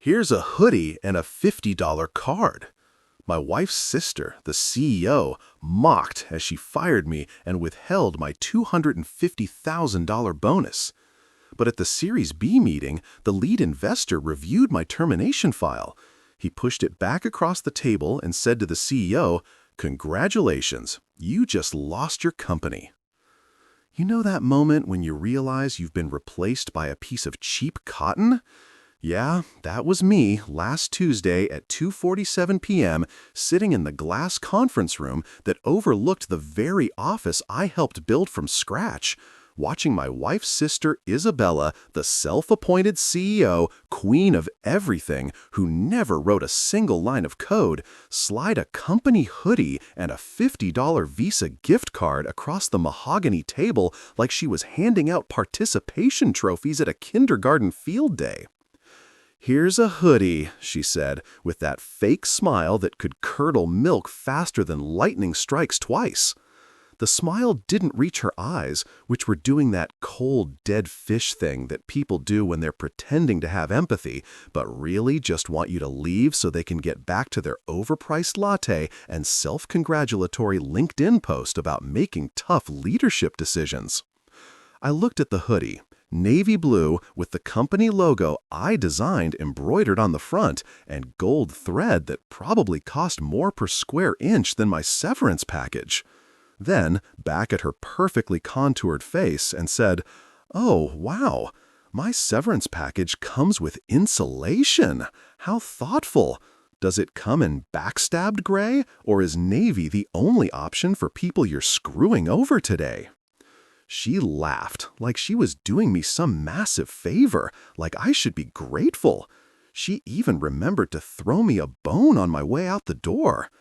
Here's a hoodie and a $50 card. My wife's sister, the CEO, mocked as she fired me and withheld my $250,000 bonus. But at the Series B meeting, the lead investor reviewed my termination file. He pushed it back across the table and said to the CEO, "Congratulations, you just lost your company." You know that moment when you realize you've been replaced by a piece of cheap cotton? Yeah, that was me last Tuesday at 2:47 p.m. sitting in the glass conference room that overlooked the very office I helped build from scratch, watching my wife's sister Isabella, the self-appointed CEO, queen of everything, who never wrote a single line of code, slide a company hoodie and a $50 Visa gift card across the mahogany table like she was handing out participation trophies at a kindergarten field day. "Here's a hoodie," she said, with that fake smile that could curdle milk faster than lightning strikes twice. The smile didn't reach her eyes, which were doing that cold, dead fish thing that people do when they're pretending to have empathy, but really just want you to leave so they can get back to their overpriced latte and self-congratulatory LinkedIn post about making tough leadership decisions. I looked at the hoodie. Navy blue with the company logo I designed embroidered on the front and gold thread that probably cost more per square inch than my severance package. Then, back at her perfectly contoured face and said, "Oh, wow, my severance package comes with insulation. How thoughtful. Does it come in backstabbed gray, or is navy the only option for people you're screwing over today?" She laughed, like she was doing me some massive favor, like I should be grateful. She even remembered to throw me a bone on my way out the door.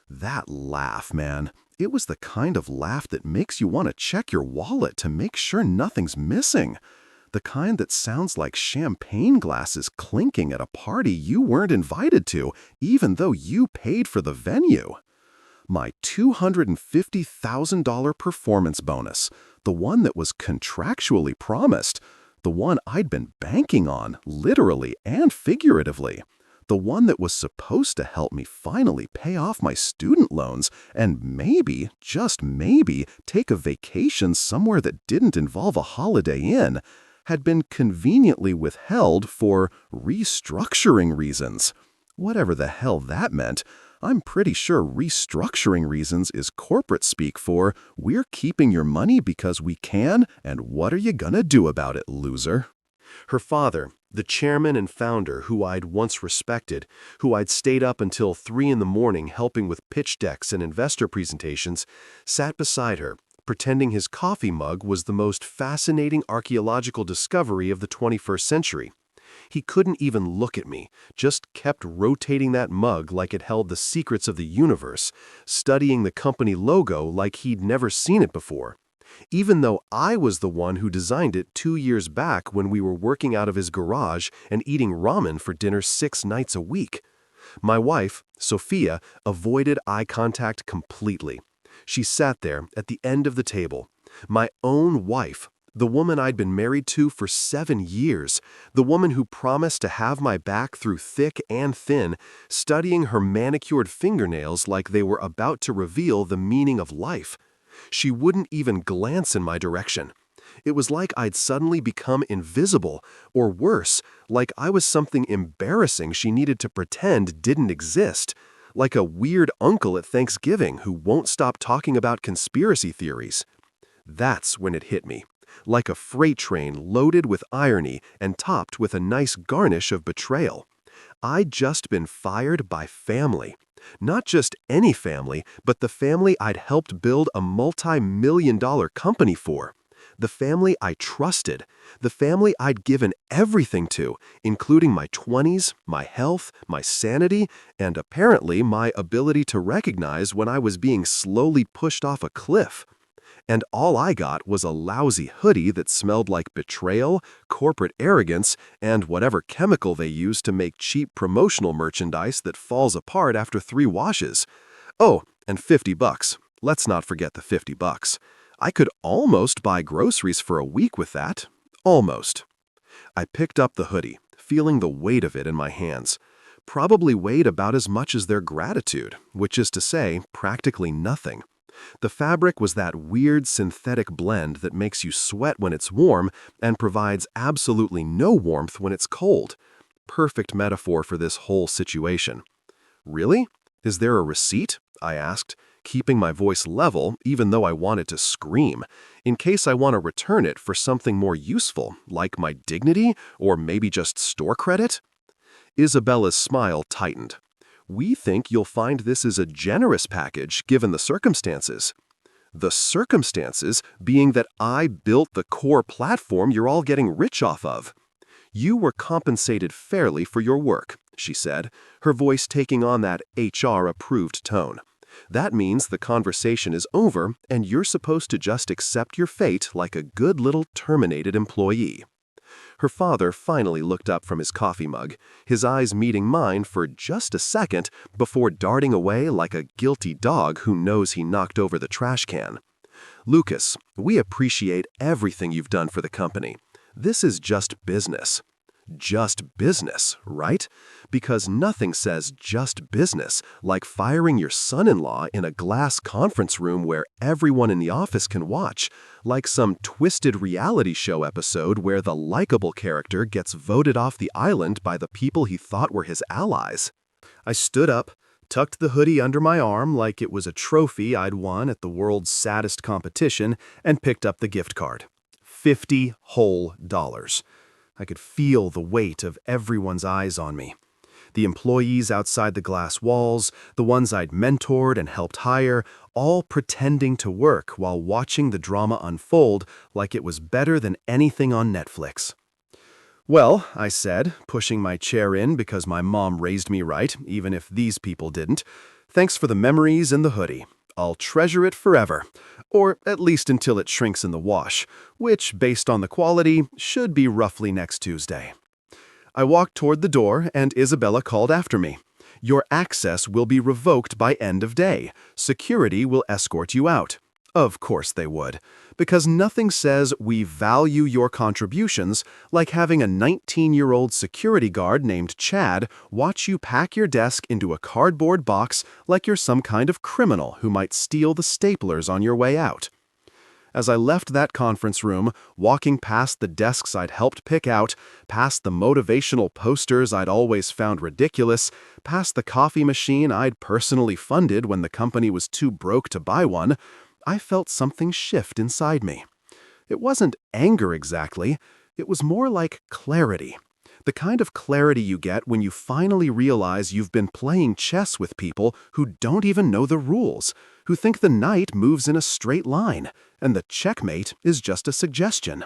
That laugh, man, it was the kind of laugh that makes you want to check your wallet to make sure nothing's missing. The kind that sounds like champagne glasses clinking at a party you weren't invited to, even though you paid for the venue. My $250,000 performance bonus, the one that was contractually promised, the one I'd been banking on, literally and figuratively, the one that was supposed to help me finally pay off my student loans and maybe, just maybe, take a vacation somewhere that didn't involve a Holiday Inn, had been conveniently withheld for restructuring reasons. Whatever the hell that meant. I'm pretty sure restructuring reasons is corporate speak for "we're keeping your money because we can, and what are you gonna do about it, loser?" Her father, the chairman and founder who I'd once respected, who I'd stayed up until 3 in the morning helping with pitch decks and investor presentations, sat beside her, pretending his coffee mug was the most fascinating archaeological discovery of the 21st century. He couldn't even look at me, just kept rotating that mug like it held the secrets of the universe, studying the company logo like he'd never seen it before. Even though I was the one who designed it 2 years back when we were working out of his garage and eating ramen for dinner 6 nights a week. My wife, Sophia, avoided eye contact completely. She sat there at the end of the table. My own wife. The woman I'd been married to for 7 years, the woman who promised to have my back through thick and thin, studying her manicured fingernails like they were about to reveal the meaning of life. She wouldn't even glance in my direction. It was like I'd suddenly become invisible, or worse, like I was something embarrassing she needed to pretend didn't exist, like a weird uncle at Thanksgiving who won't stop talking about conspiracy theories. That's when it hit me. Like a freight train loaded with irony and topped with a nice garnish of betrayal. I'd just been fired by family. Not just any family, but the family I'd helped build a multi-million-dollar company for. The family I trusted. The family I'd given everything to, including my 20s, my health, my sanity, and apparently my ability to recognize when I was being slowly pushed off a cliff. And all I got was a lousy hoodie that smelled like betrayal, corporate arrogance, and whatever chemical they use to make cheap promotional merchandise that falls apart after 3 washes. Oh, and $50. Let's not forget the $50. I could almost buy groceries for a week with that. Almost. I picked up the hoodie, feeling the weight of it in my hands. Probably weighed about as much as their gratitude, which is to say, practically nothing. The fabric was that weird synthetic blend that makes you sweat when it's warm and provides absolutely no warmth when it's cold. Perfect metaphor for this whole situation. Really? Is there a receipt? I asked, keeping my voice level even though I wanted to scream, in case I want to return it for something more useful, like my dignity or maybe just store credit. Isabella's smile tightened. We think you'll find this is a generous package given the circumstances. The circumstances being that I built the core platform you're all getting rich off of. You were compensated fairly for your work, she said, her voice taking on that HR-approved tone. That means the conversation is over and you're supposed to just accept your fate like a good little terminated employee. Her father finally looked up from his coffee mug, his eyes meeting mine for just a second before darting away like a guilty dog who knows he knocked over the trash can. Lucas, we appreciate everything you've done for the company. This is just business. Just business, right? Because nothing says just business like firing your son-in-law in a glass conference room where everyone in the office can watch, like some twisted reality show episode where the likable character gets voted off the island by the people he thought were his allies. I stood up, tucked the hoodie under my arm like it was a trophy I'd won at the world's saddest competition, and picked up the gift card. $50 whole. I could feel the weight of everyone's eyes on me. The employees outside the glass walls, the ones I'd mentored and helped hire, all pretending to work while watching the drama unfold like it was better than anything on Netflix. Well, I said, pushing my chair in because my mom raised me right, even if these people didn't. Thanks for the memories and the hoodie. I'll treasure it forever, or at least until it shrinks in the wash, which, based on the quality, should be roughly next Tuesday. I walked toward the door and Isabella called after me. Your access will be revoked by end of day. Security will escort you out. Of course they would, because nothing says we value your contributions like having a 19-year-old security guard named Chad watch you pack your desk into a cardboard box like you're some kind of criminal who might steal the staplers on your way out. As I left that conference room, walking past the desks I'd helped pick out, past the motivational posters I'd always found ridiculous, past the coffee machine I'd personally funded when the company was too broke to buy one, I felt something shift inside me. It wasn't anger exactly, it was more like clarity. The kind of clarity you get when you finally realize you've been playing chess with people who don't even know the rules, who think the knight moves in a straight line, and the checkmate is just a suggestion.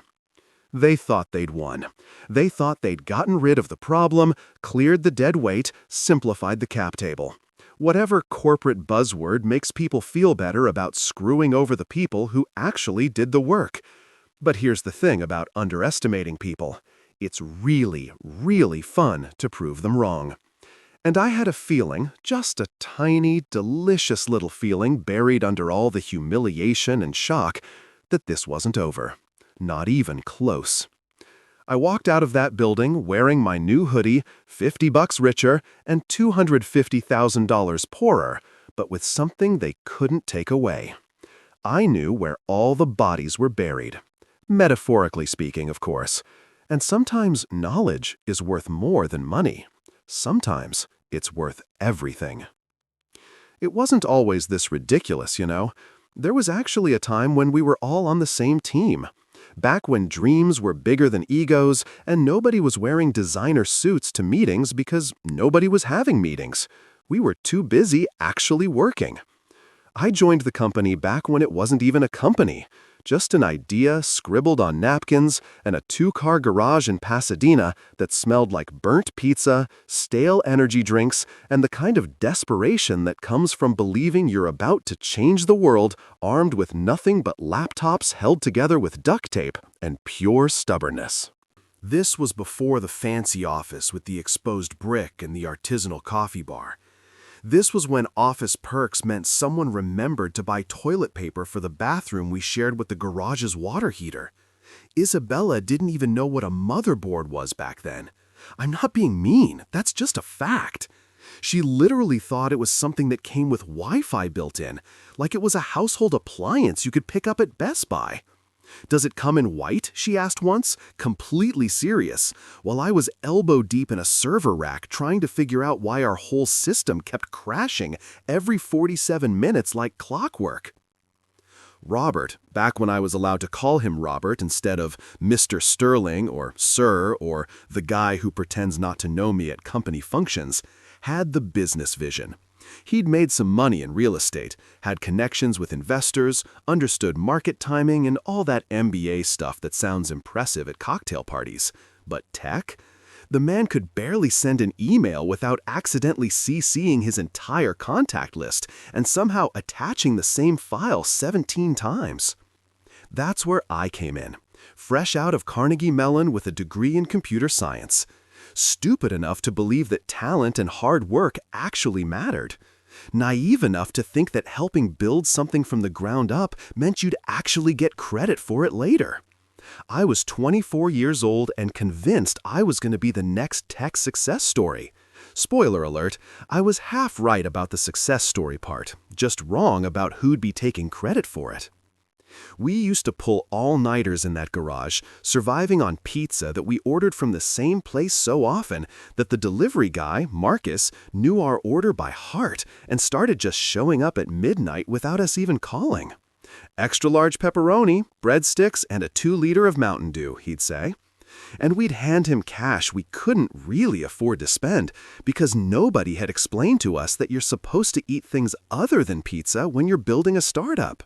They thought they'd won. They thought they'd gotten rid of the problem, cleared the dead weight, simplified the cap table. Whatever corporate buzzword makes people feel better about screwing over the people who actually did the work. But here's the thing about underestimating people. It's really, really fun to prove them wrong. And I had a feeling, just a tiny, delicious little feeling buried under all the humiliation and shock, that this wasn't over. Not even close. I walked out of that building wearing my new hoodie, $50 richer and $250,000 poorer, but with something they couldn't take away. I knew where all the bodies were buried. Metaphorically speaking, of course. And sometimes knowledge is worth more than money. Sometimes it's worth everything. It wasn't always this ridiculous, you know. There was actually a time when we were all on the same team. Back when dreams were bigger than egos and nobody was wearing designer suits to meetings because nobody was having meetings. We were too busy actually working. I joined the company back when it wasn't even a company. Just an idea scribbled on napkins and a 2-car garage in Pasadena that smelled like burnt pizza, stale energy drinks, and the kind of desperation that comes from believing you're about to change the world armed with nothing but laptops held together with duct tape and pure stubbornness. This was before the fancy office with the exposed brick and the artisanal coffee bar. This was when office perks meant someone remembered to buy toilet paper for the bathroom we shared with the garage's water heater. Isabella didn't even know what a motherboard was back then. I'm not being mean, that's just a fact. She literally thought it was something that came with Wi-Fi built in, like it was a household appliance you could pick up at Best Buy. "Does it come in white?" she asked once, completely serious, while I was elbow deep in a server rack trying to figure out why our whole system kept crashing every 47 minutes like clockwork. Robert, back when I was allowed to call him Robert instead of Mr. Sterling or Sir or the guy who pretends not to know me at company functions, had the business vision. He'd made some money in real estate, had connections with investors, understood market timing, and all that MBA stuff that sounds impressive at cocktail parties. But tech? The man could barely send an email without accidentally CCing his entire contact list and somehow attaching the same file 17 times. That's where I came in, fresh out of Carnegie Mellon with a degree in computer science. Stupid enough to believe that talent and hard work actually mattered. Naive enough to think that helping build something from the ground up meant you'd actually get credit for it later. I was 24 years old and convinced I was going to be the next tech success story. Spoiler alert, I was half right about the success story part, just wrong about who'd be taking credit for it. We used to pull all-nighters in that garage, surviving on pizza that we ordered from the same place so often that the delivery guy, Marcus, knew our order by heart and started just showing up at midnight without us even calling. "Extra large pepperoni, breadsticks, and a 2-liter of Mountain Dew," he'd say. And we'd hand him cash we couldn't really afford to spend because nobody had explained to us that you're supposed to eat things other than pizza when you're building a startup.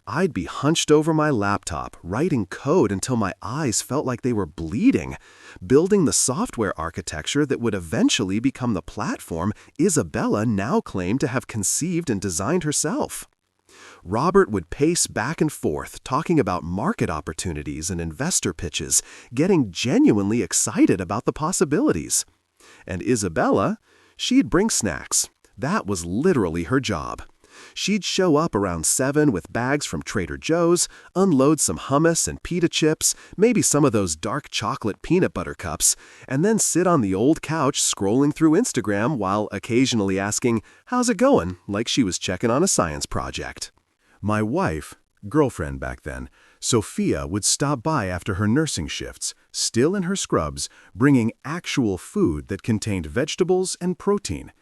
I'd be hunched over my laptop, writing code until my eyes felt like they were bleeding, building the software architecture that would eventually become the platform Isabella now claimed to have conceived and designed herself. Robert would pace back and forth, talking about market opportunities and investor pitches, getting genuinely excited about the possibilities. And Isabella, she'd bring snacks. That was literally her job. She'd show up around 7 with bags from Trader Joe's, unload some hummus and pita chips, maybe some of those dark chocolate peanut butter cups, and then sit on the old couch scrolling through Instagram while occasionally asking, "How's it going?" like she was checking on a science project. My wife, girlfriend back then, Sophia, would stop by after her nursing shifts, still in her scrubs, bringing actual food that contained vegetables and protein.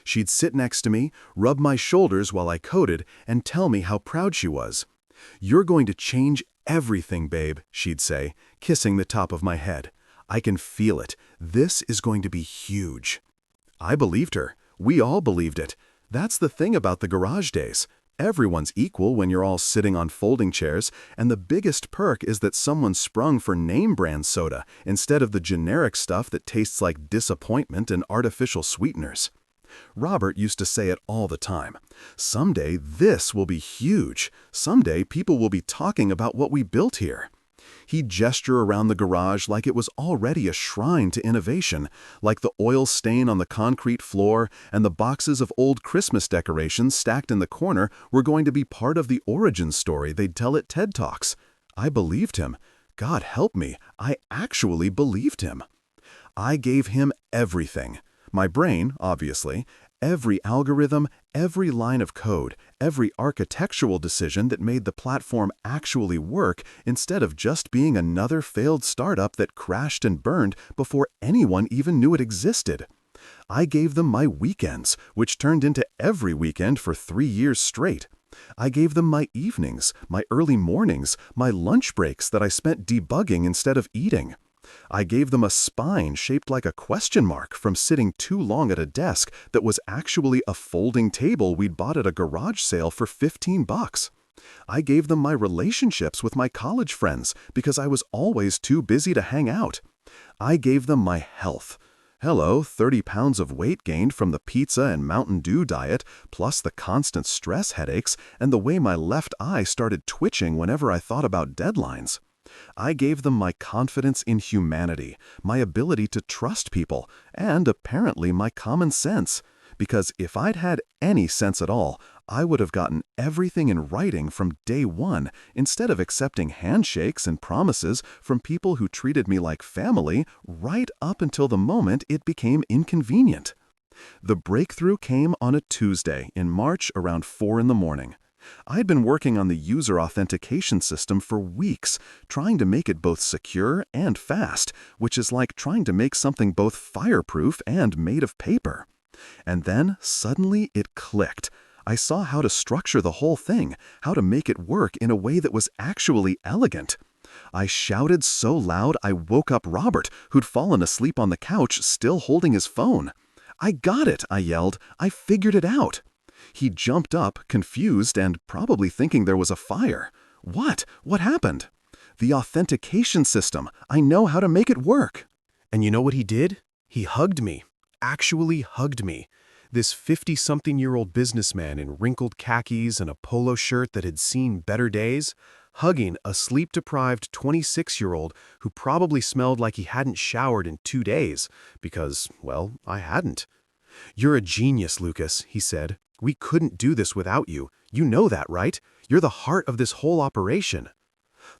She'd sit next to me, rub my shoulders while I coded, and tell me how proud she was. "You're going to change everything, babe," she'd say, kissing the top of my head. "I can feel it. This is going to be huge." I believed her. We all believed it. That's the thing about the garage days. Everyone's equal when you're all sitting on folding chairs, and the biggest perk is that someone sprung for name-brand soda instead of the generic stuff that tastes like disappointment and artificial sweeteners. Robert used to say it all the time. "Someday this will be huge. Someday people will be talking about what we built here." He'd gesture around the garage like it was already a shrine to innovation, like the oil stain on the concrete floor and the boxes of old Christmas decorations stacked in the corner were going to be part of the origin story they'd tell at TED Talks. I believed him. God help me, I actually believed him. I gave him everything. My brain, obviously, every algorithm, every line of code, every architectural decision that made the platform actually work instead of just being another failed startup that crashed and burned before anyone even knew it existed. I gave them my weekends, which turned into every weekend for 3 years straight. I gave them my evenings, my early mornings, my lunch breaks that I spent debugging instead of eating. I gave them a spine shaped like a question mark from sitting too long at a desk that was actually a folding table we'd bought at a garage sale for $15. I gave them my relationships with my college friends because I was always too busy to hang out. I gave them my health. Hello, 30 pounds of weight gained from the pizza and Mountain Dew diet, plus the constant stress headaches and the way my left eye started twitching whenever I thought about deadlines. I gave them my confidence in humanity, my ability to trust people, and apparently my common sense. Because if I'd had any sense at all, I would have gotten everything in writing from day one instead of accepting handshakes and promises from people who treated me like family right up until the moment it became inconvenient. The breakthrough came on a Tuesday in March around 4 in the morning. I'd been working on the user authentication system for weeks, trying to make it both secure and fast, which is like trying to make something both fireproof and made of paper. And then, suddenly, it clicked. I saw how to structure the whole thing, how to make it work in a way that was actually elegant. I shouted so loud I woke up Robert, who'd fallen asleep on the couch, still holding his phone. "I got it," I yelled. "I figured it out." He jumped up, confused and probably thinking there was a fire. "What? What happened?" "The authentication system. I know how to make it work." And you know what he did? He hugged me. Actually hugged me. This 50-something-year-old businessman in wrinkled khakis and a polo shirt that had seen better days, hugging a sleep-deprived 26-year-old who probably smelled like he hadn't showered in 2 days, because, well, I hadn't. "You're a genius, Lucas," he said. "We couldn't do this without you. You know that, right? You're the heart of this whole operation."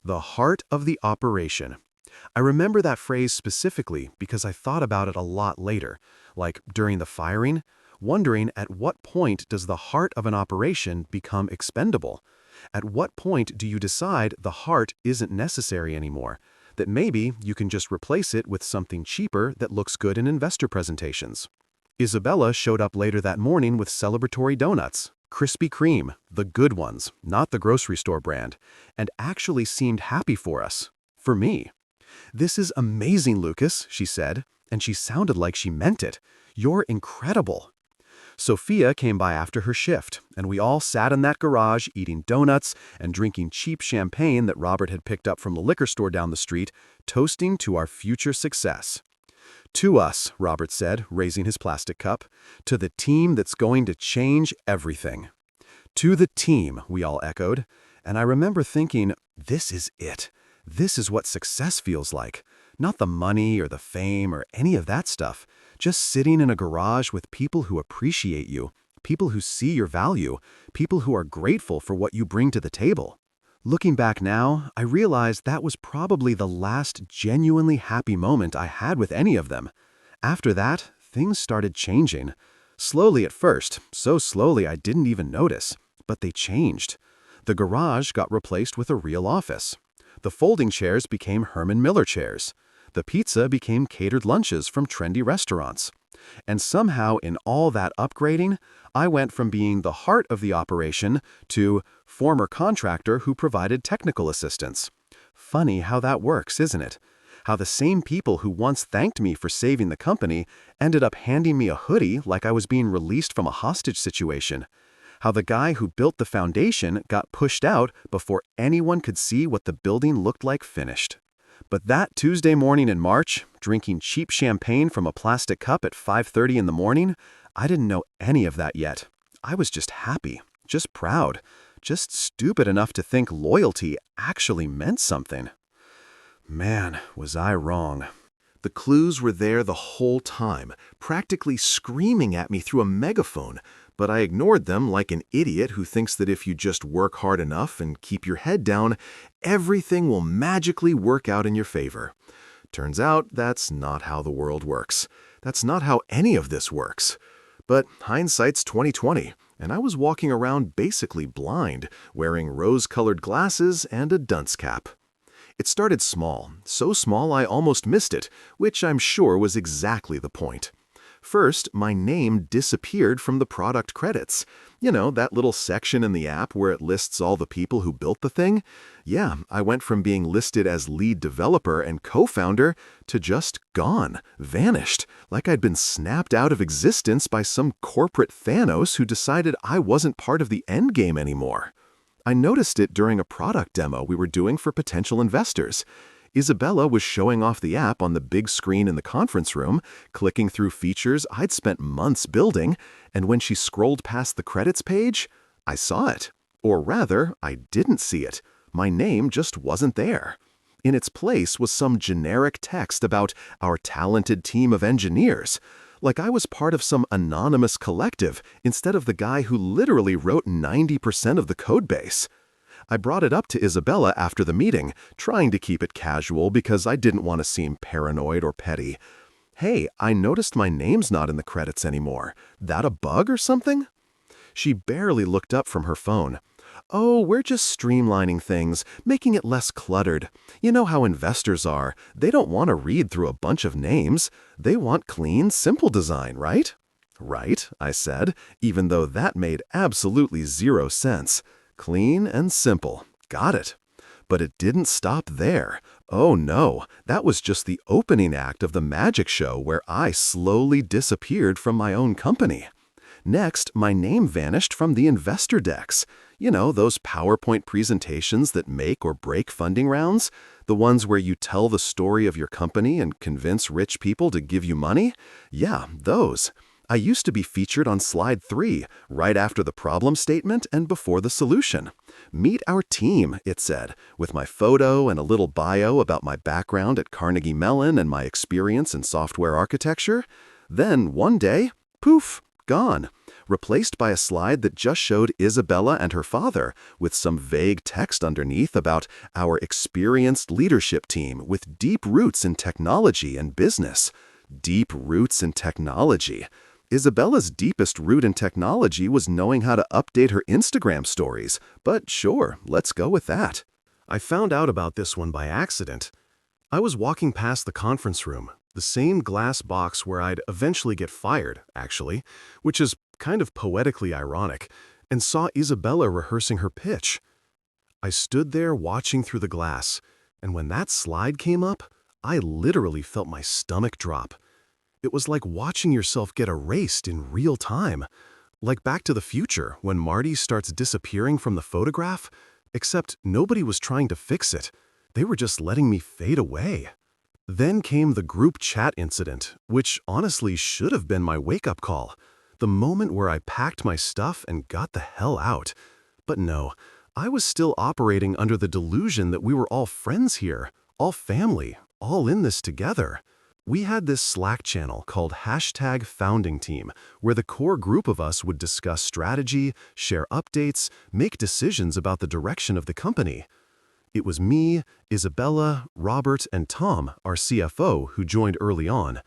The heart of the operation. I remember that phrase specifically because I thought about it a lot later, like during the firing, wondering at what point does the heart of an operation become expendable? At what point do you decide the heart isn't necessary anymore? That maybe you can just replace it with something cheaper that looks good in investor presentations? Isabella showed up later that morning with celebratory donuts, Krispy Kreme, the good ones, not the grocery store brand, and actually seemed happy for us. For me. "This is amazing, Lucas," she said, and she sounded like she meant it. "You're incredible." Sophia came by after her shift, and we all sat in that garage eating donuts and drinking cheap champagne that Robert had picked up from the liquor store down the street, toasting to our future success. "To us," Robert said, raising his plastic cup, "to the team that's going to change everything." "To the team," we all echoed, and I remember thinking, this is it. This is what success feels like. Not the money or the fame or any of that stuff. Just sitting in a garage with people who appreciate you, people who see your value, people who are grateful for what you bring to the table. Looking back now, I realized that was probably the last genuinely happy moment I had with any of them. After that, things started changing. Slowly at first, so slowly I didn't even notice. But they changed. The garage got replaced with a real office. The folding chairs became Herman Miller chairs. The pizza became catered lunches from trendy restaurants. And somehow in all that upgrading, I went from being the heart of the operation to former contractor who provided technical assistance. Funny how that works, isn't it? How the same people who once thanked me for saving the company ended up handing me a hoodie like I was being released from a hostage situation. How the guy who built the foundation got pushed out before anyone could see what the building looked like finished. But that Tuesday morning in March, drinking cheap champagne from a plastic cup at 5:30 in the morning, I didn't know any of that yet. I was just happy, just proud, just stupid enough to think loyalty actually meant something. Man, was I wrong. The clues were there the whole time, practically screaming at me through a megaphone, but I ignored them like an idiot who thinks that if you just work hard enough and keep your head down, everything will magically work out in your favor. Turns out that's not how the world works. That's not how any of this works. But hindsight's 20/20, and I was walking around basically blind, wearing rose-colored glasses and a dunce cap. It started small, so small I almost missed it, which I'm sure was exactly the point. First, my name disappeared from the product credits. You know, that little section in the app where it lists all the people who built the thing? Yeah, I went from being listed as lead developer and co-founder to just gone, vanished, like I'd been snapped out of existence by some corporate Thanos who decided I wasn't part of the endgame anymore. I noticed it during a product demo we were doing for potential investors. Isabella was showing off the app on the big screen in the conference room, clicking through features I'd spent months building, and when she scrolled past the credits page, I saw it. Or rather, I didn't see it. My name just wasn't there. In its place was some generic text about our talented team of engineers. like I was part of some anonymous collective instead of the guy who literally wrote 90% of the codebase. I brought it up to Isabella after the meeting, trying to keep it casual because I didn't want to seem paranoid or petty. "Hey, I noticed my name's not in the credits anymore. That a bug or something?" She barely looked up from her phone. "Oh, we're just streamlining things, making it less cluttered. You know how investors are. They don't want to read through a bunch of names. They want clean, simple design, right?" "Right," I said, even though that made absolutely zero sense. Clean and simple. Got it. But it didn't stop there. Oh no, that was just the opening act of the magic show where I slowly disappeared from my own company. Next, my name vanished from the investor decks. You know, those PowerPoint presentations that make or break funding rounds? The ones where you tell the story of your company and convince rich people to give you money? Yeah, those. I used to be featured on slide 3, right after the problem statement and before the solution. "Meet our team," it said, with my photo and a little bio about my background at Carnegie Mellon and my experience in software architecture. Then, one day, poof, gone, replaced by a slide that just showed Isabella and her father, with some vague text underneath about our experienced leadership team with deep roots in technology and business. Deep roots in technology. Isabella's deepest root in technology was knowing how to update her Instagram stories, but sure, let's go with that. I found out about this one by accident. I was walking past the conference room, the same glass box where I'd eventually get fired, actually, which is kind of poetically ironic, and saw Isabella rehearsing her pitch. I stood there watching through the glass, and when that slide came up, I literally felt my stomach drop. It was like watching yourself get erased in real time, like Back to the Future when Marty starts disappearing from the photograph, except nobody was trying to fix it. They were just letting me fade away. Then came the group chat incident, which honestly should have been my wake-up call, the moment where I packed my stuff and got the hell out. But no, I was still operating under the delusion that we were all friends here, all family, all in this together. We had this Slack channel called #FoundingTeam, where the core group of us would discuss strategy, share updates, make decisions about the direction of the company. It was me, Isabella, Robert, and Tom, our CFO, who joined early on.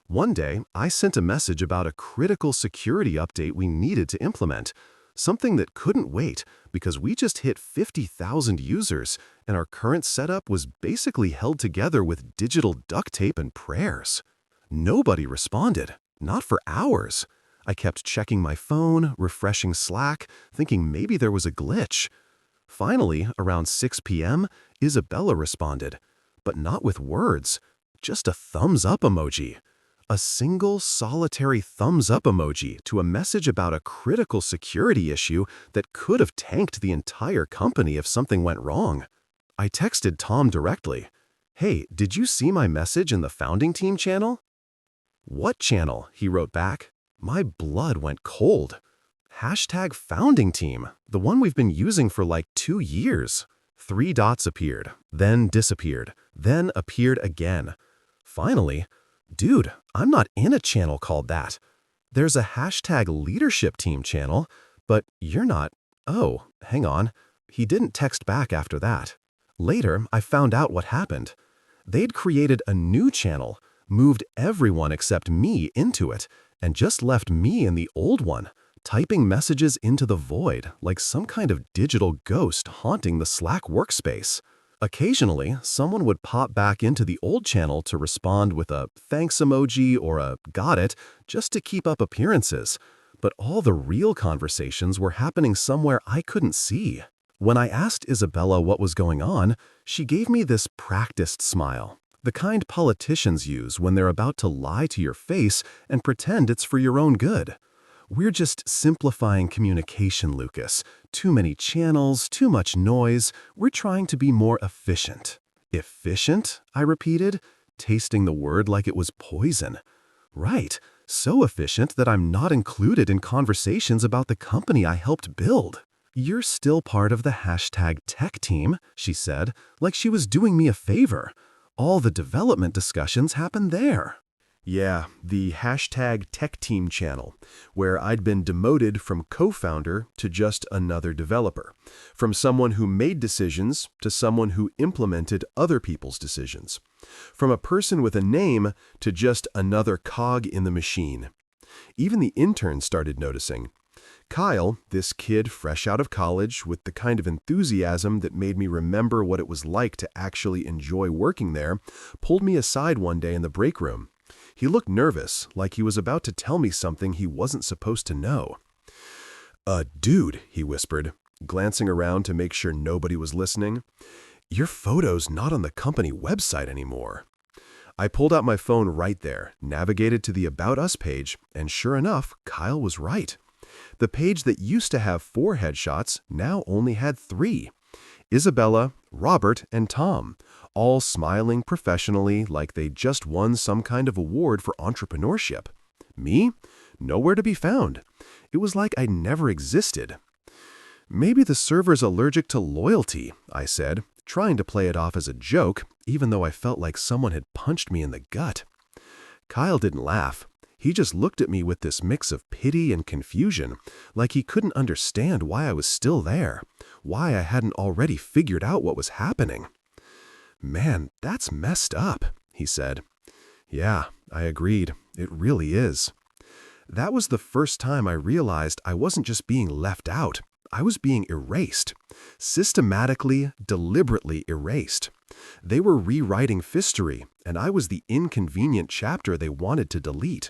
One day, I sent a message about a critical security update we needed to implement, something that couldn't wait because we just hit 50,000 users and our current setup was basically held together with digital duct tape and prayers. Nobody responded, not for hours. I kept checking my phone, refreshing Slack, thinking maybe there was a glitch. Finally, around 6 p.m., Isabella responded, but not with words, just a thumbs-up emoji. A single solitary thumbs-up emoji to a message about a critical security issue that could have tanked the entire company if something went wrong. I texted Tom directly, "Hey, did you see my message in the Founding Team channel?" "What channel?" he wrote back. My blood went cold. #FoundingTeam, the one we've been using for like 2 years. 3 dots appeared, then disappeared, then appeared again. Finally, "Dude, I'm not in a channel called that. There's a #leadership team channel, but you're not." Oh, hang on. He didn't text back after that. Later, I found out what happened. They'd created a new channel, moved everyone except me into it, and just left me in the old one, typing messages into the void like some kind of digital ghost haunting the Slack workspace. Occasionally, someone would pop back into the old channel to respond with a thanks emoji or a got it, just to keep up appearances. But all the real conversations were happening somewhere I couldn't see. When I asked Isabella what was going on, she gave me this practiced smile, the kind politicians use when they're about to lie to your face and pretend it's for your own good. "We're just simplifying communication, Lucas. Too many channels, too much noise. We're trying to be more efficient." "Efficient?" I repeated, tasting the word like it was poison. Right, so efficient that I'm not included in conversations about the company I helped build. "You're still part of the #tech team," she said, like she was doing me a favor. "All the development discussions happen there." Yeah, the #TechTeam channel, where I'd been demoted from co-founder to just another developer, from someone who made decisions to someone who implemented other people's decisions, from a person with a name to just another cog in the machine. Even the interns started noticing. Kyle, this kid fresh out of college with the kind of enthusiasm that made me remember what it was like to actually enjoy working there, pulled me aside one day in the break room. He looked nervous, like he was about to tell me something he wasn't supposed to know. Dude," he whispered, glancing around to make sure nobody was listening, "your photo's not on the company website anymore." I pulled out my phone right there, navigated to the About Us page, and sure enough, Kyle was right. The page that used to have 4 headshots now only had 3. Isabella, Robert, and Tom, all smiling professionally like they just won some kind of award for entrepreneurship. Me? Nowhere to be found. It was like I never existed. "Maybe the server's allergic to loyalty," I said, trying to play it off as a joke, even though I felt like someone had punched me in the gut. Kyle didn't laugh. He just looked at me with this mix of pity and confusion, like he couldn't understand why I was still there, why I hadn't already figured out what was happening. "Man, that's messed up," he said. "Yeah," I agreed. "It really is." That was the first time I realized I wasn't just being left out. I was being erased. Systematically, deliberately erased. They were rewriting history, and I was the inconvenient chapter they wanted to delete.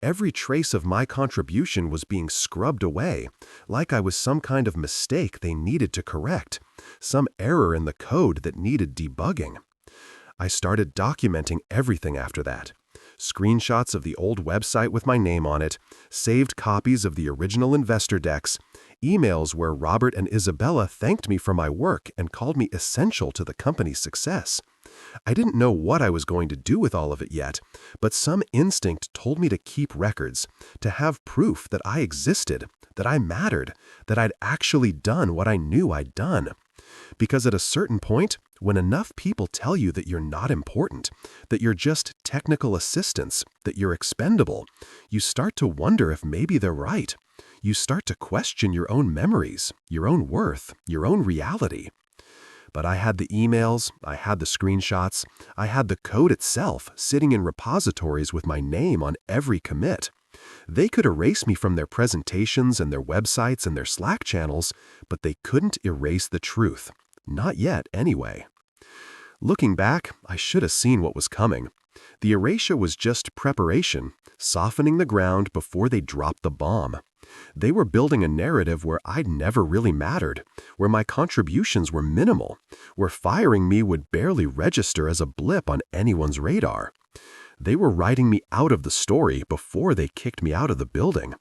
Every trace of my contribution was being scrubbed away, like I was some kind of mistake they needed to correct, some error in the code that needed debugging. I started documenting everything after that. Screenshots of the old website with my name on it, saved copies of the original investor decks, emails where Robert and Isabella thanked me for my work and called me essential to the company's success. I didn't know what I was going to do with all of it yet, but some instinct told me to keep records, to have proof that I existed, that I mattered, that I'd actually done what I knew I'd done. Because at a certain point, when enough people tell you that you're not important, that you're just technical assistants, that you're expendable, you start to wonder if maybe they're right. You start to question your own memories, your own worth, your own reality. But I had the emails, I had the screenshots, I had the code itself sitting in repositories with my name on every commit. They could erase me from their presentations and their websites and their Slack channels, but they couldn't erase the truth. Not yet, anyway. Looking back, I should have seen what was coming. The erasure was just preparation, softening the ground before they dropped the bomb. They were building a narrative where I'd never really mattered, where my contributions were minimal, where firing me would barely register as a blip on anyone's radar. They were writing me out of the story before they kicked me out of the building.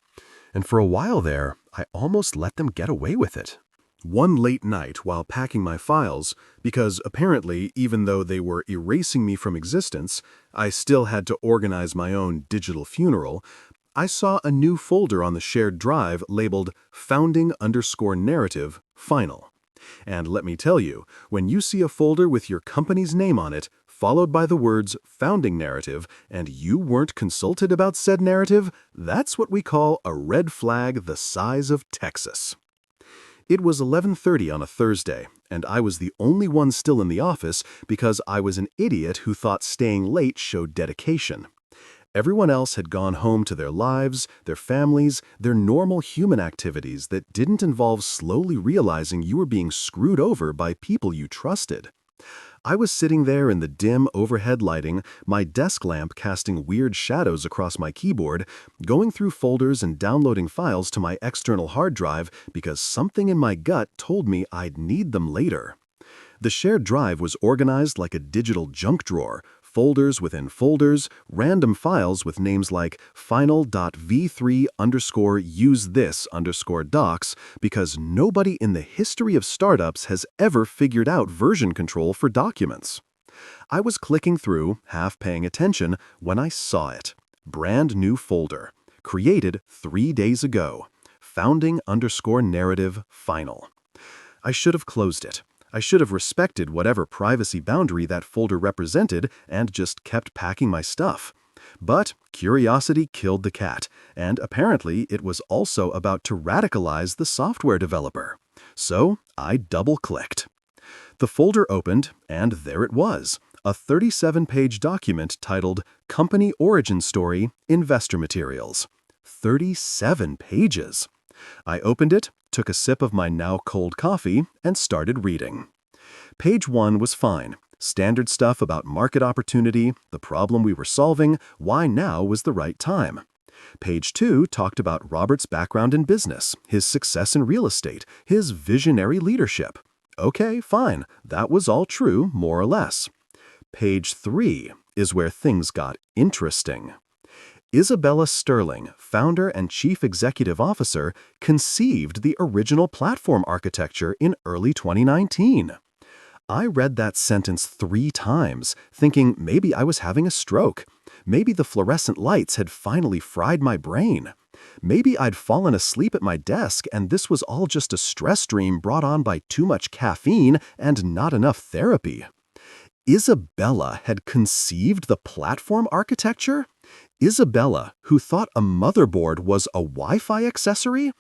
And for a while there, I almost let them get away with it. One late night while packing my files, because apparently, even though they were erasing me from existence, I still had to organize my own digital funeral, I saw a new folder on the shared drive labeled founding_narrative final. And let me tell you, when you see a folder with your company's name on it, followed by the words founding narrative, and you weren't consulted about said narrative, that's what we call a red flag the size of Texas. It was 11:30 on a Thursday, and I was the only one still in the office because I was an idiot who thought staying late showed dedication. Everyone else had gone home to their lives, their families, their normal human activities that didn't involve slowly realizing you were being screwed over by people you trusted. I was sitting there in the dim overhead lighting, my desk lamp casting weird shadows across my keyboard, going through folders and downloading files to my external hard drive because something in my gut told me I'd need them later. The shared drive was organized like a digital junk drawer, folders within folders, random files with names like final.v3_usethis_docs because nobody in the history of startups has ever figured out version control for documents. I was clicking through, half paying attention, when I saw it. Brand new folder. Created 3 days ago. Founding_narrative final. I should have closed it. I should have respected whatever privacy boundary that folder represented and just kept packing my stuff. But curiosity killed the cat, and apparently it was also about to radicalize the software developer. So I double-clicked. The folder opened, and there it was, a 37-page document titled Company Origin Story, Investor Materials. 37 pages. I opened it, took a sip of my now cold coffee, and started reading. Page 1 was fine. Standard stuff about market opportunity, the problem we were solving, why now was the right time. Page 2 talked about Robert's background in business, his success in real estate, his visionary leadership. Okay, fine. That was all true, more or less. Page 3 is where things got interesting. Isabella Sterling, founder and chief executive officer, conceived the original platform architecture in early 2019. I read that sentence 3 times, thinking maybe I was having a stroke. Maybe the fluorescent lights had finally fried my brain. Maybe I'd fallen asleep at my desk and this was all just a stress dream brought on by too much caffeine and not enough therapy. Isabella had conceived the platform architecture? Isabella, who thought a motherboard was a Wi-Fi accessory?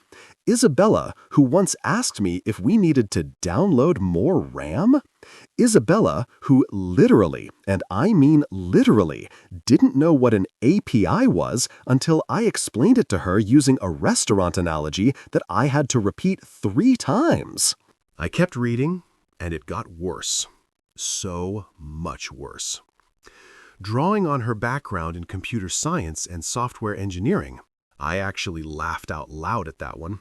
Isabella, who once asked me if we needed to download more RAM? Isabella, who literally, and I mean literally, didn't know what an API was until I explained it to her using a restaurant analogy that I had to repeat 3 times. I kept reading, and it got worse. So much worse. Drawing on her background in computer science and software engineering, I actually laughed out loud at that one.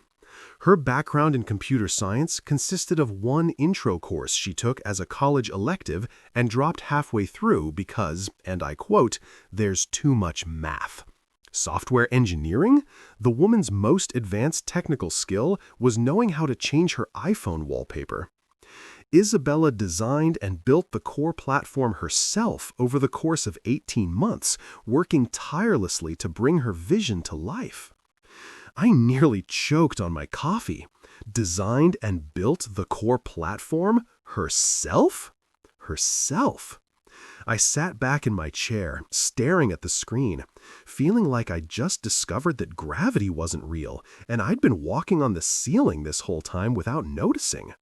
Her background in computer science consisted of one intro course she took as a college elective and dropped halfway through because, and I quote, "there's too much math." Software engineering? The woman's most advanced technical skill was knowing how to change her iPhone wallpaper. Isabella designed and built the core platform herself over the course of 18 months, working tirelessly to bring her vision to life. I nearly choked on my coffee. Designed and built the core platform herself? Herself. I sat back in my chair, staring at the screen, feeling like I'd just discovered that gravity wasn't real, and I'd been walking on the ceiling this whole time without noticing.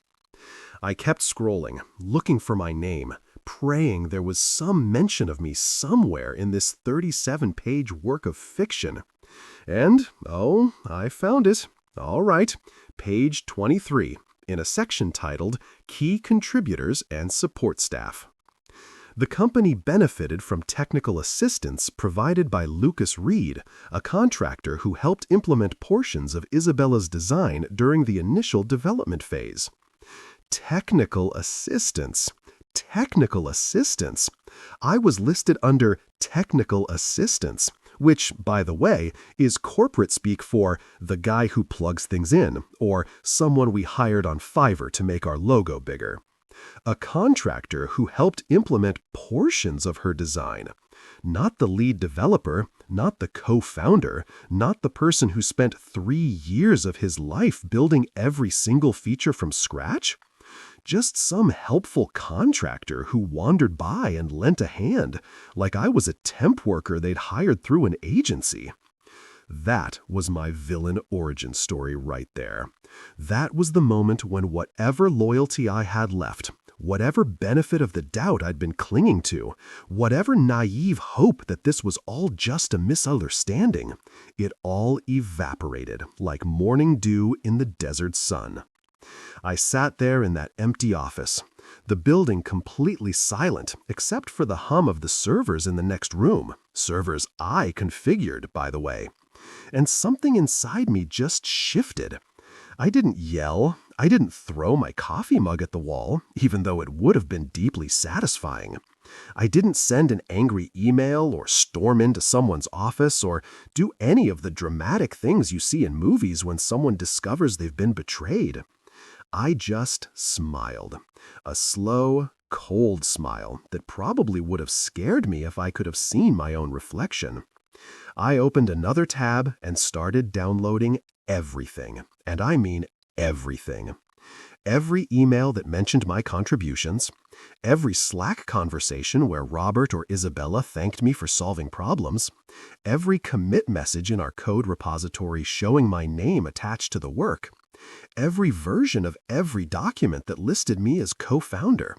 I kept scrolling, looking for my name, praying there was some mention of me somewhere in this 37-page work of fiction. And, oh, I found it. All right, page 23, in a section titled Key Contributors and Support Staff. The company benefited from technical assistance provided by Lucas Reed, a contractor who helped implement portions of Isabella's design during the initial development phase. Technical assistance. Technical assistance. I was listed under technical assistance, which, by the way, is corporate speak for the guy who plugs things in, or someone we hired on Fiverr to make our logo bigger. A contractor who helped implement portions of her design. Not the lead developer, not the co-founder, not the person who spent 3 years of his life building every single feature from scratch. Just some helpful contractor who wandered by and lent a hand, like I was a temp worker they'd hired through an agency. That was my villain origin story right there. That was the moment when whatever loyalty I had left, whatever benefit of the doubt I'd been clinging to, whatever naive hope that this was all just a misunderstanding, it all evaporated like morning dew in the desert sun. I sat there in that empty office, the building completely silent except for the hum of the servers in the next room, servers I configured, by the way. And something inside me just shifted. I didn't yell, I didn't throw my coffee mug at the wall, even though it would have been deeply satisfying. I didn't send an angry email or storm into someone's office or do any of the dramatic things you see in movies when someone discovers they've been betrayed. I just smiled. A slow, cold smile that probably would have scared me if I could have seen my own reflection. I opened another tab and started downloading everything, and I mean everything. every email that mentioned my contributions, every Slack conversation where Robert or Isabella thanked me for solving problems, every commit message in our code repository showing my name attached to the work, every version of every document that listed me as co-founder,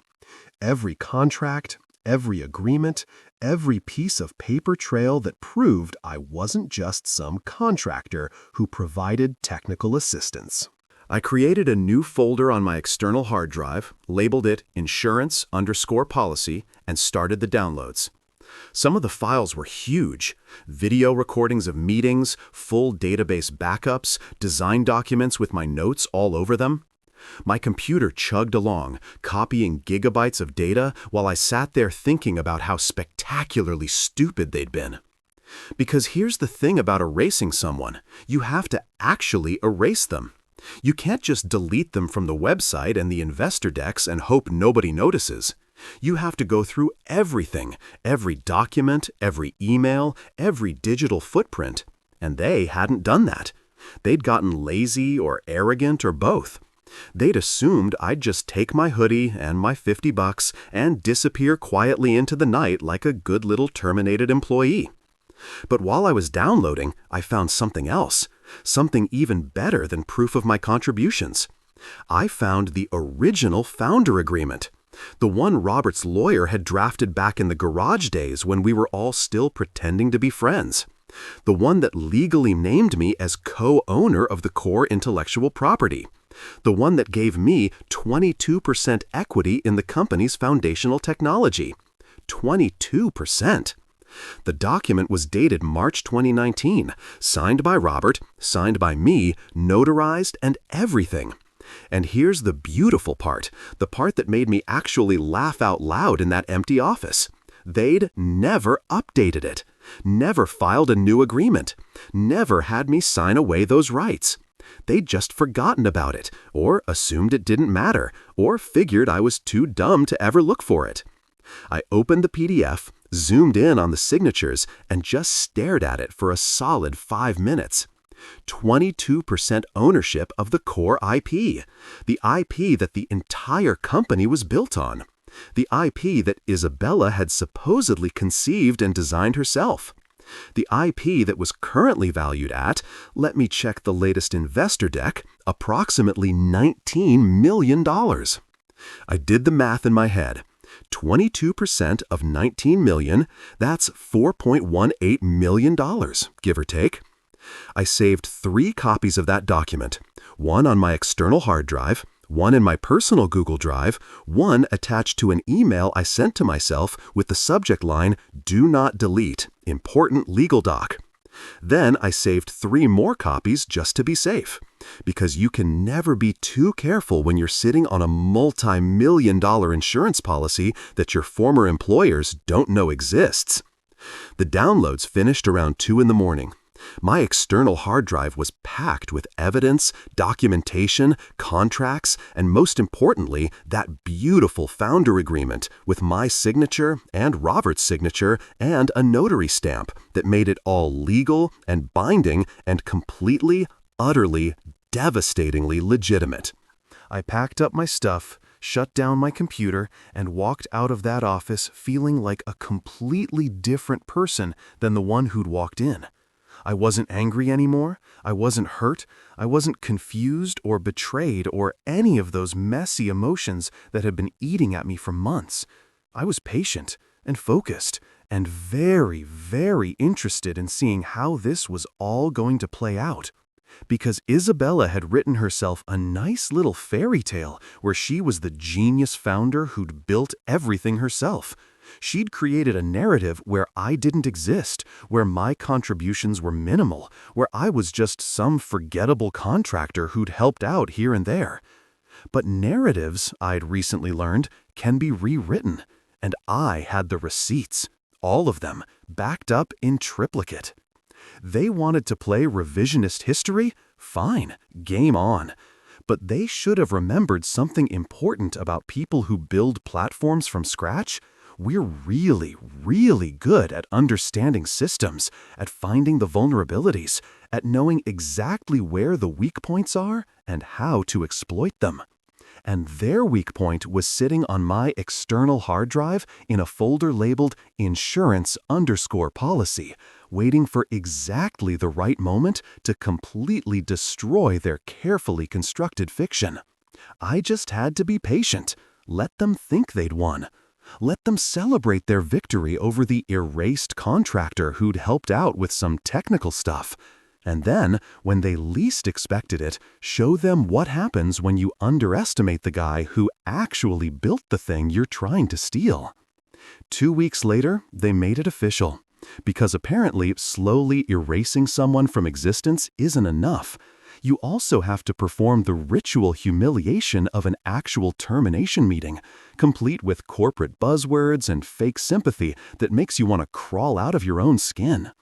every contract, every agreement, every piece of paper trail that proved I wasn't just some contractor who provided technical assistance. I created a new folder on my external hard drive, labeled it insurance_policy, and started the downloads. Some of the files were huge: video recordings of meetings, full database backups, design documents with my notes all over them. My computer chugged along, copying gigabytes of data while I sat there thinking about how spectacularly stupid they'd been. Because here's the thing about erasing someone: you have to actually erase them. You can't just delete them from the website and the investor decks and hope nobody notices. You have to go through everything, every document, every email, every digital footprint. And they hadn't done that. They'd gotten lazy or arrogant or both. They'd assumed I'd just take my hoodie and my $50 and disappear quietly into the night like a good little terminated employee. But while I was downloading, I found something else, something even better than proof of my contributions. I found the original founder agreement, the one Robert's lawyer had drafted back in the garage days when we were all still pretending to be friends, the one that legally named me as co-owner of the core intellectual property, the one that gave me 22% equity in the company's foundational technology. 22%! The document was dated March 2019, signed by Robert, signed by me, notarized, and everything. And here's the beautiful part, the part that made me actually laugh out loud in that empty office. They'd never updated it, never filed a new agreement, never had me sign away those rights. They'd just forgotten about it, or assumed it didn't matter, or figured I was too dumb to ever look for it. I opened the PDF, zoomed in on the signatures, and just stared at it for a solid 5 minutes. 22% ownership of the core IP, the IP that the entire company was built on, the IP that Isabella had supposedly conceived and designed herself, the IP that was currently valued at, let me check the latest investor deck, approximately $19 million. I did the math in my head. 22% of $19 million, that's $4.18 million, give or take. I saved 3 copies of that document, one on my external hard drive, one in my personal Google Drive, one attached to an email I sent to myself with the subject line, "Do not delete, important legal doc." Then I saved 3 more copies just to be safe, because you can never be too careful when you're sitting on a multi-million-dollar insurance policy that your former employers don't know exists. The downloads finished around 2 in the morning. My external hard drive was packed with evidence, documentation, contracts, and most importantly, that beautiful founder agreement with my signature and Robert's signature and a notary stamp that made it all legal and binding and completely, utterly, devastatingly legitimate. I packed up my stuff, shut down my computer, and walked out of that office feeling like a completely different person than the one who'd walked in. I wasn't angry anymore, I wasn't hurt, I wasn't confused or betrayed or any of those messy emotions that had been eating at me for months. I was patient and focused and very, very interested in seeing how this was all going to play out. Because Isabella had written herself a nice little fairy tale where she was the genius founder who'd built everything herself. She'd created a narrative where I didn't exist, where my contributions were minimal, where I was just some forgettable contractor who'd helped out here and there. But narratives, I'd recently learned, can be rewritten, and I had the receipts, all of them, backed up in triplicate. They wanted to play revisionist history? Fine, game on. But they should have remembered something important about people who build platforms from scratch. We're really, really good at understanding systems, at finding the vulnerabilities, at knowing exactly where the weak points are and how to exploit them. And their weak point was sitting on my external hard drive in a folder labeled insurance_policy, waiting for exactly the right moment to completely destroy their carefully constructed fiction. I just had to be patient. Let them think they'd won. Let them celebrate their victory over the erased contractor who'd helped out with some technical stuff. And then, when they least expected it, show them what happens when you underestimate the guy who actually built the thing you're trying to steal. 2 weeks later, they made it official. Because apparently, slowly erasing someone from existence isn't enough. You also have to perform the ritual humiliation of an actual termination meeting, complete with corporate buzzwords and fake sympathy that makes you want to crawl out of your own skin.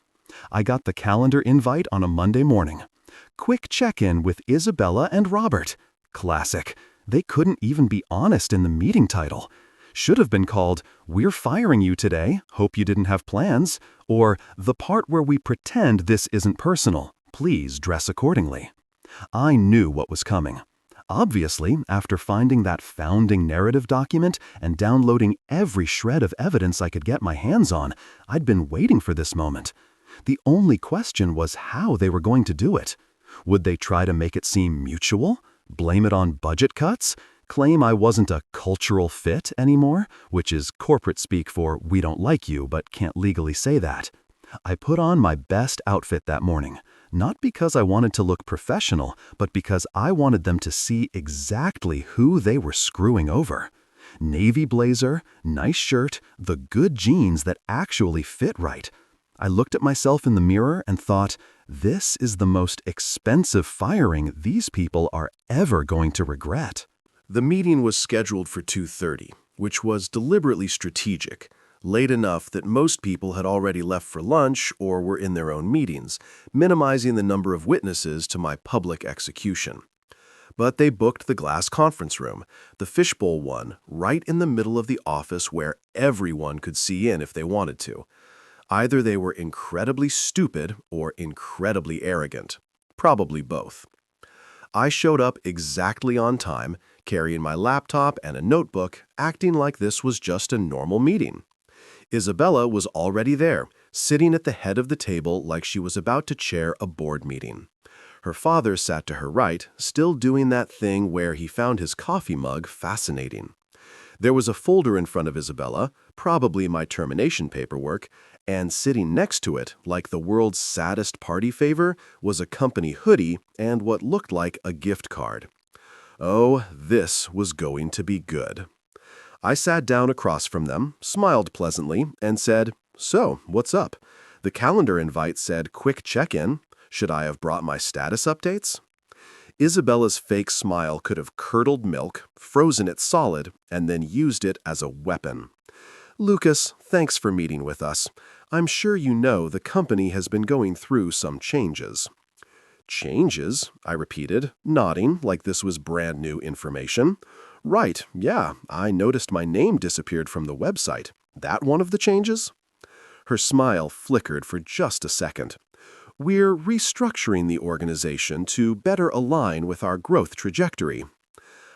I got the calendar invite on a Monday morning. Quick check-in with Isabella and Robert. Classic. They couldn't even be honest in the meeting title. Should have been called, "We're firing you today, hope you didn't have plans," or "The part where we pretend this isn't personal, please dress accordingly." I knew what was coming. Obviously, after finding that founding narrative document and downloading every shred of evidence I could get my hands on, I'd been waiting for this moment. The only question was how they were going to do it. Would they try to make it seem mutual? Blame it on budget cuts? Claim I wasn't a cultural fit anymore, which is corporate speak for "we don't like you but can't legally say that." I put on my best outfit that morning, not because I wanted to look professional, but because I wanted them to see exactly who they were screwing over. Navy blazer, nice shirt, the good jeans that actually fit right. I looked at myself in the mirror and thought, this is the most expensive firing these people are ever going to regret. The meeting was scheduled for 2:30, which was deliberately strategic, late enough that most people had already left for lunch or were in their own meetings, minimizing the number of witnesses to my public execution. But they booked the glass conference room, the fishbowl one, right in the middle of the office where everyone could see in if they wanted to. Either they were incredibly stupid or incredibly arrogant. Probably both. I showed up exactly on time, carrying my laptop and a notebook, acting like this was just a normal meeting. Isabella was already there, sitting at the head of the table like she was about to chair a board meeting. Her father sat to her right, still doing that thing where he found his coffee mug fascinating. There was a folder in front of Isabella, probably my termination paperwork, and sitting next to it, like the world's saddest party favor, was a company hoodie and what looked like a gift card. Oh, this was going to be good. I sat down across from them, smiled pleasantly, and said, "So, what's up? The calendar invite said quick check-in. Should I have brought my status updates?" Isabella's fake smile could have curdled milk, frozen it solid, and then used it as a weapon. "Lucas, thanks for meeting with us. I'm sure you know the company has been going through some changes." "Changes?" I repeated, nodding like this was brand new information. "Right, yeah, I noticed my name disappeared from the website. That one of the changes?" Her smile flickered for just a second. "We're restructuring the organization to better align with our growth trajectory."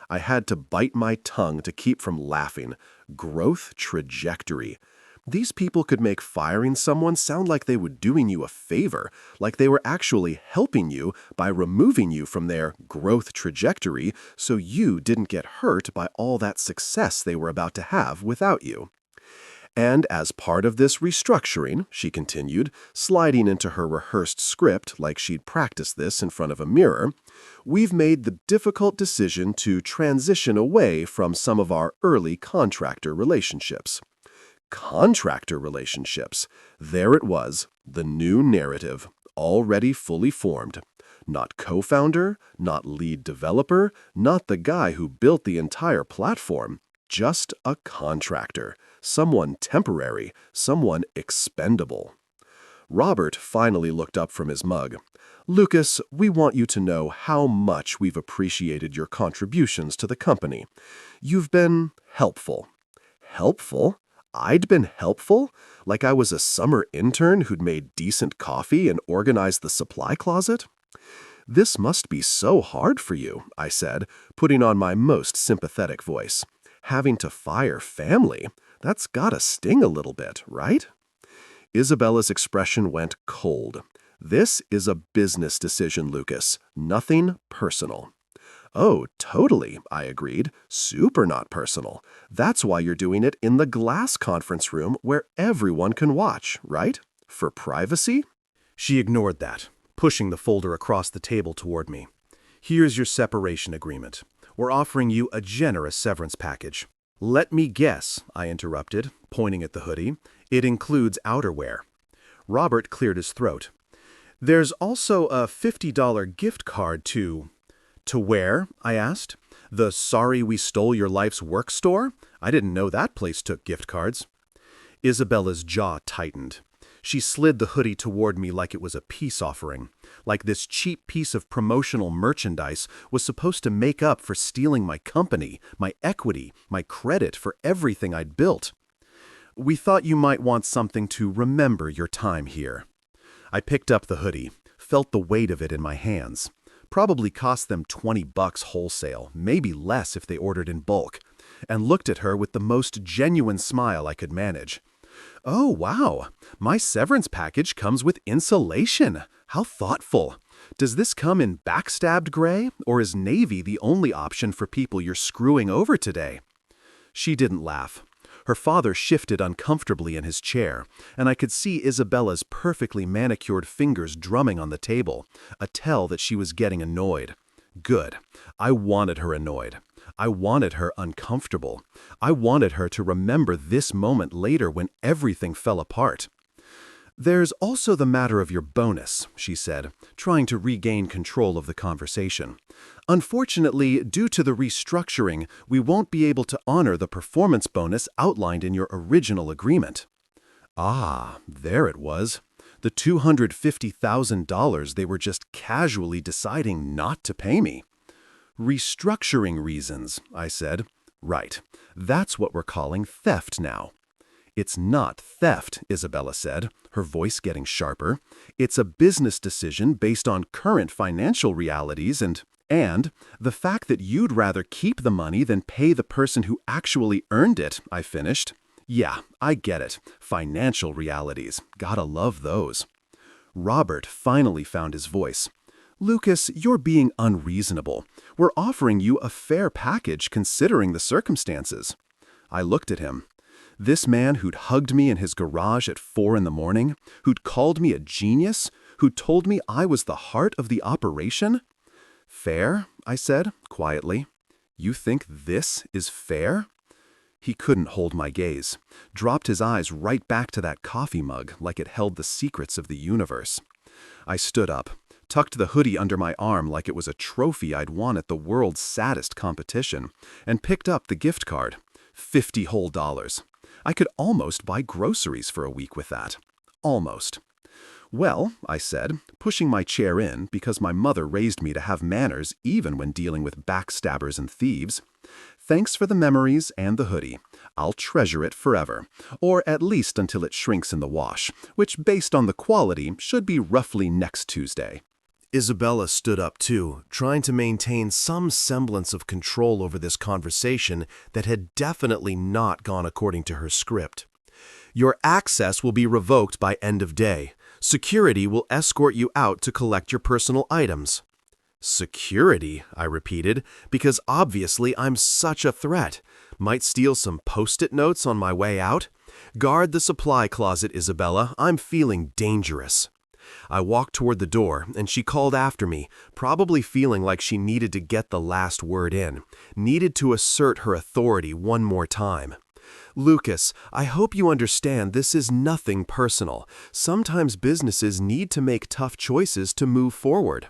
I had to bite my tongue to keep from laughing. Growth trajectory. These people could make firing someone sound like they were doing you a favor, like they were actually helping you by removing you from their growth trajectory so you didn't get hurt by all that success they were about to have without you. "And as part of this restructuring," she continued, sliding into her rehearsed script like she'd practiced this in front of a mirror, "we've made the difficult decision to transition away from some of our early contractor relationships." Contractor relationships. There it was, the new narrative, already fully formed. Not co-founder, not lead developer, not the guy who built the entire platform. Just a contractor. Someone temporary, someone expendable. Robert finally looked up from his mug. "Lucas, we want you to know how much we've appreciated your contributions to the company. You've been helpful." Helpful? I'd been helpful? Like I was a summer intern who'd made decent coffee and organized the supply closet? "This must be so hard for you," I said, putting on my most sympathetic voice. "Having to fire family, that's gotta sting a little bit, right?" Isabella's expression went cold. "This is a business decision, Lucas. Nothing personal." "Oh, totally," I agreed. "Super not personal. That's why you're doing it in the glass conference room where everyone can watch, right? For privacy?" She ignored that, pushing the folder across the table toward me. "Here's your separation agreement. We're offering you a generous severance package." "Let me guess," I interrupted, pointing at the hoodie. "It includes outerwear." Robert cleared his throat. "There's also a $50 gift card to—" "To where?" I asked. "The Sorry We Stole Your Life's Work store? I didn't know that place took gift cards." Isabella's jaw tightened. She slid the hoodie toward me like it was a peace offering, like this cheap piece of promotional merchandise was supposed to make up for stealing my company, my equity, my credit for everything I'd built. "We thought you might want something to remember your time here." I picked up the hoodie, felt the weight of it in my hands. Probably cost them $20 wholesale, maybe less if they ordered in bulk, and looked at her with the most genuine smile I could manage. "Oh, wow, my severance package comes with insulation. How thoughtful. Does this come in backstabbed gray, or is navy the only option for people you're screwing over today?" She didn't laugh. Her father shifted uncomfortably in his chair, and I could see Isabella's perfectly manicured fingers drumming on the table, a tell that she was getting annoyed. Good. I wanted her annoyed. I wanted her uncomfortable. I wanted her to remember this moment later when everything fell apart. "There's also the matter of your bonus," she said, trying to regain control of the conversation. "Unfortunately, due to the restructuring, we won't be able to honor the performance bonus outlined in your original agreement." Ah, there it was. The $250,000 they were just casually deciding not to pay me. "Restructuring reasons," I said. "Right. That's what we're calling theft now." "It's not theft," Isabella said, her voice getting sharper. "It's a business decision based on current financial realities and the fact that you'd rather keep the money than pay the person who actually earned it," I finished. "Yeah, I get it. Financial realities. Gotta love those." Robert finally found his voice. "Lucas, you're being unreasonable. We're offering you a fair package considering the circumstances." I looked at him. This man who'd hugged me in his garage at 4 a.m, who'd called me a genius, who'd told me I was the heart of the operation? "Fair?" I said, quietly. "You think this is fair?" He couldn't hold my gaze, dropped his eyes right back to that coffee mug like it held the secrets of the universe. I stood up, tucked the hoodie under my arm like it was a trophy I'd won at the world's saddest competition, and picked up the gift card. $50 whole. I could almost buy groceries for a week with that. Almost. "Well," I said, pushing my chair in because my mother raised me to have manners even when dealing with backstabbers and thieves. "Thanks for the memories and the hoodie. I'll treasure it forever, or at least until it shrinks in the wash, which based on the quality should be roughly next Tuesday." Isabella stood up too, trying to maintain some semblance of control over this conversation that had definitely not gone according to her script. "Your access will be revoked by end of day. Security will escort you out to collect your personal items." "Security," I repeated, because obviously I'm such a threat. Might steal some post-it notes on my way out? "Guard the supply closet, Isabella. I'm feeling dangerous." I walked toward the door, and she called after me, probably feeling like she needed to get the last word in, needed to assert her authority one more time. "Lucas, I hope you understand this is nothing personal. Sometimes businesses need to make tough choices to move forward."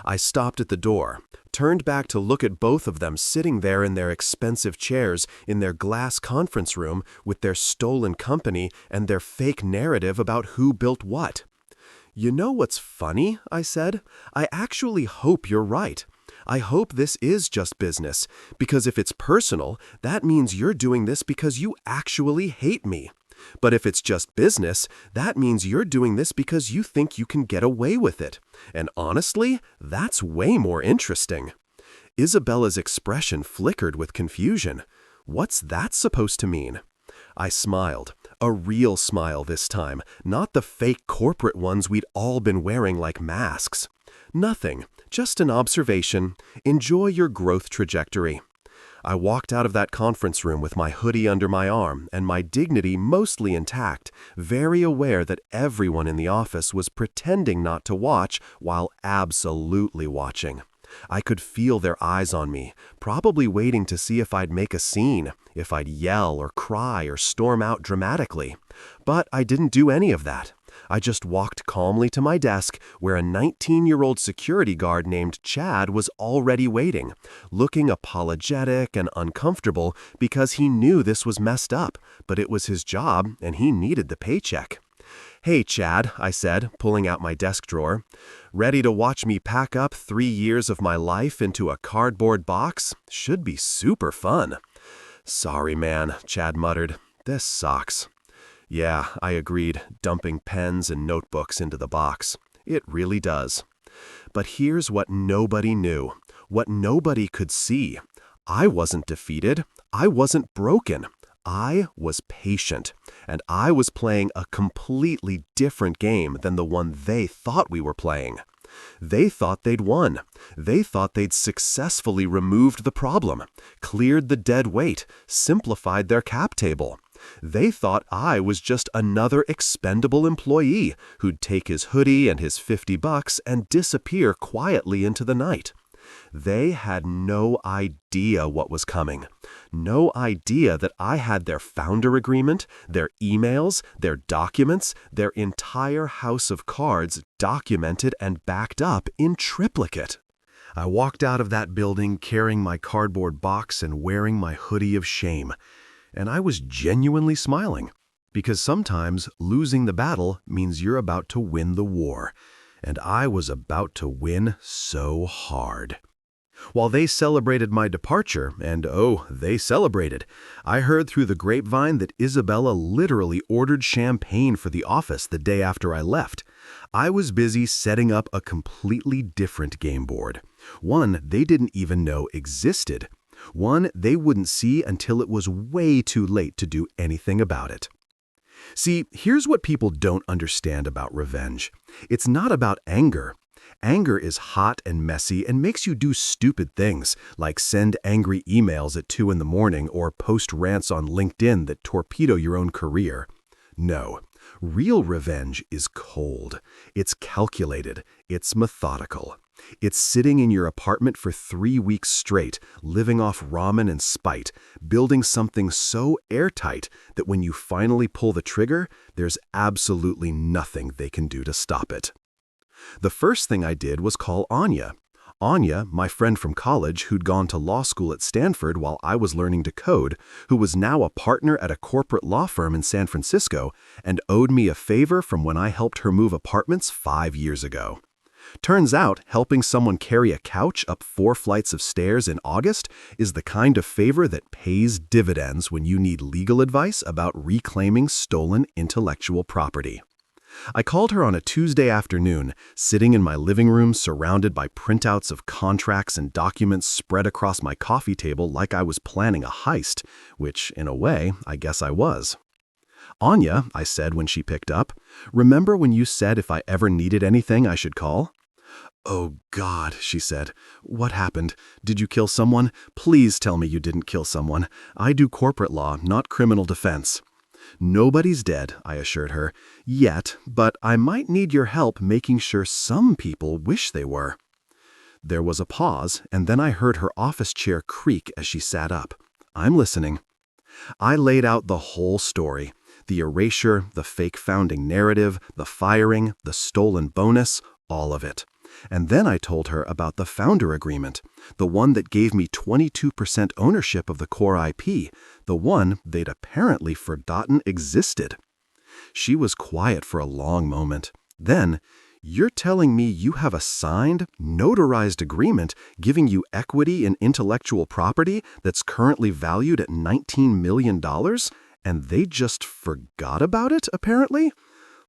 I stopped at the door, turned back to look at both of them sitting there in their expensive chairs in their glass conference room with their stolen company and their fake narrative about who built what. "You know what's funny?" I said. "I actually hope you're right. I hope this is just business, because if it's personal, that means you're doing this because you actually hate me. But if it's just business, that means you're doing this because you think you can get away with it. And honestly, that's way more interesting." Isabella's expression flickered with confusion. What's that supposed to mean? I smiled. A real smile this time, not the fake corporate ones we'd all been wearing like masks. "Nothing, just an observation. Enjoy your growth trajectory." I walked out of that conference room with my hoodie under my arm and my dignity mostly intact, very aware that everyone in the office was pretending not to watch while absolutely watching. I could feel their eyes on me, probably waiting to see if I'd make a scene, if I'd yell or cry or storm out dramatically. But I didn't do any of that. I just walked calmly to my desk where a 19-year-old security guard named Chad was already waiting, looking apologetic and uncomfortable because he knew this was messed up, but it was his job and he needed the paycheck. "Hey, Chad," I said, pulling out my desk drawer. "Ready to watch me pack up 3 years of my life into a cardboard box? Should be super fun." "Sorry, man," Chad muttered. "This sucks." "Yeah," I agreed, dumping pens and notebooks into the box. "It really does." But here's what nobody knew, what nobody could see. I wasn't defeated. I wasn't broken. I was patient, and I was playing a completely different game than the one they thought we were playing. They thought they'd won. They thought they'd successfully removed the problem, cleared the dead weight, simplified their cap table. They thought I was just another expendable employee who'd take his hoodie and his $50 and disappear quietly into the night. They had no idea what was coming. No idea that I had their founder agreement, their emails, their documents, their entire house of cards documented and backed up in triplicate. I walked out of that building carrying my cardboard box and wearing my hoodie of shame. And I was genuinely smiling, because sometimes losing the battle means you're about to win the war. And I was about to win so hard. While they celebrated my departure, and oh, they celebrated, I heard through the grapevine that Isabella literally ordered champagne for the office the day after I left. I was busy setting up a completely different game board. One they didn't even know existed. One they wouldn't see until it was way too late to do anything about it. See, here's what people don't understand about revenge. It's not about anger. Anger is hot and messy and makes you do stupid things, like send angry emails at 2 in the morning or post rants on LinkedIn that torpedo your own career. No, real revenge is cold. It's calculated. It's methodical. It's sitting in your apartment for 3 weeks straight, living off ramen and spite, building something so airtight that when you finally pull the trigger, there's absolutely nothing they can do to stop it. The first thing I did was call Anya. Anya, my friend from college who'd gone to law school at Stanford while I was learning to code, who was now a partner at a corporate law firm in San Francisco and owed me a favor from when I helped her move apartments 5 years ago. Turns out, helping someone carry a couch up 4 flights of stairs in August is the kind of favor that pays dividends when you need legal advice about reclaiming stolen intellectual property. I called her on a Tuesday afternoon, sitting in my living room surrounded by printouts of contracts and documents spread across my coffee table like I was planning a heist, which, in a way, I guess I was. "Anya," I said when she picked up, "remember when you said if I ever needed anything I should call?" "Oh, God," she said. "What happened? Did you kill someone? Please tell me you didn't kill someone. I do corporate law, not criminal defense." "Nobody's dead," I assured her, "yet, but I might need your help making sure some people wish they were." There was a pause, and then I heard her office chair creak as she sat up. "I'm listening." I laid out the whole story. The erasure, the fake founding narrative, the firing, the stolen bonus, all of it. And then I told her about the founder agreement, the one that gave me 22% ownership of the core IP, the one they'd apparently forgotten existed. She was quiet for a long moment. Then, "You're telling me you have a signed, notarized agreement giving you equity in intellectual property that's currently valued at $19 million? And they just forgot about it, apparently?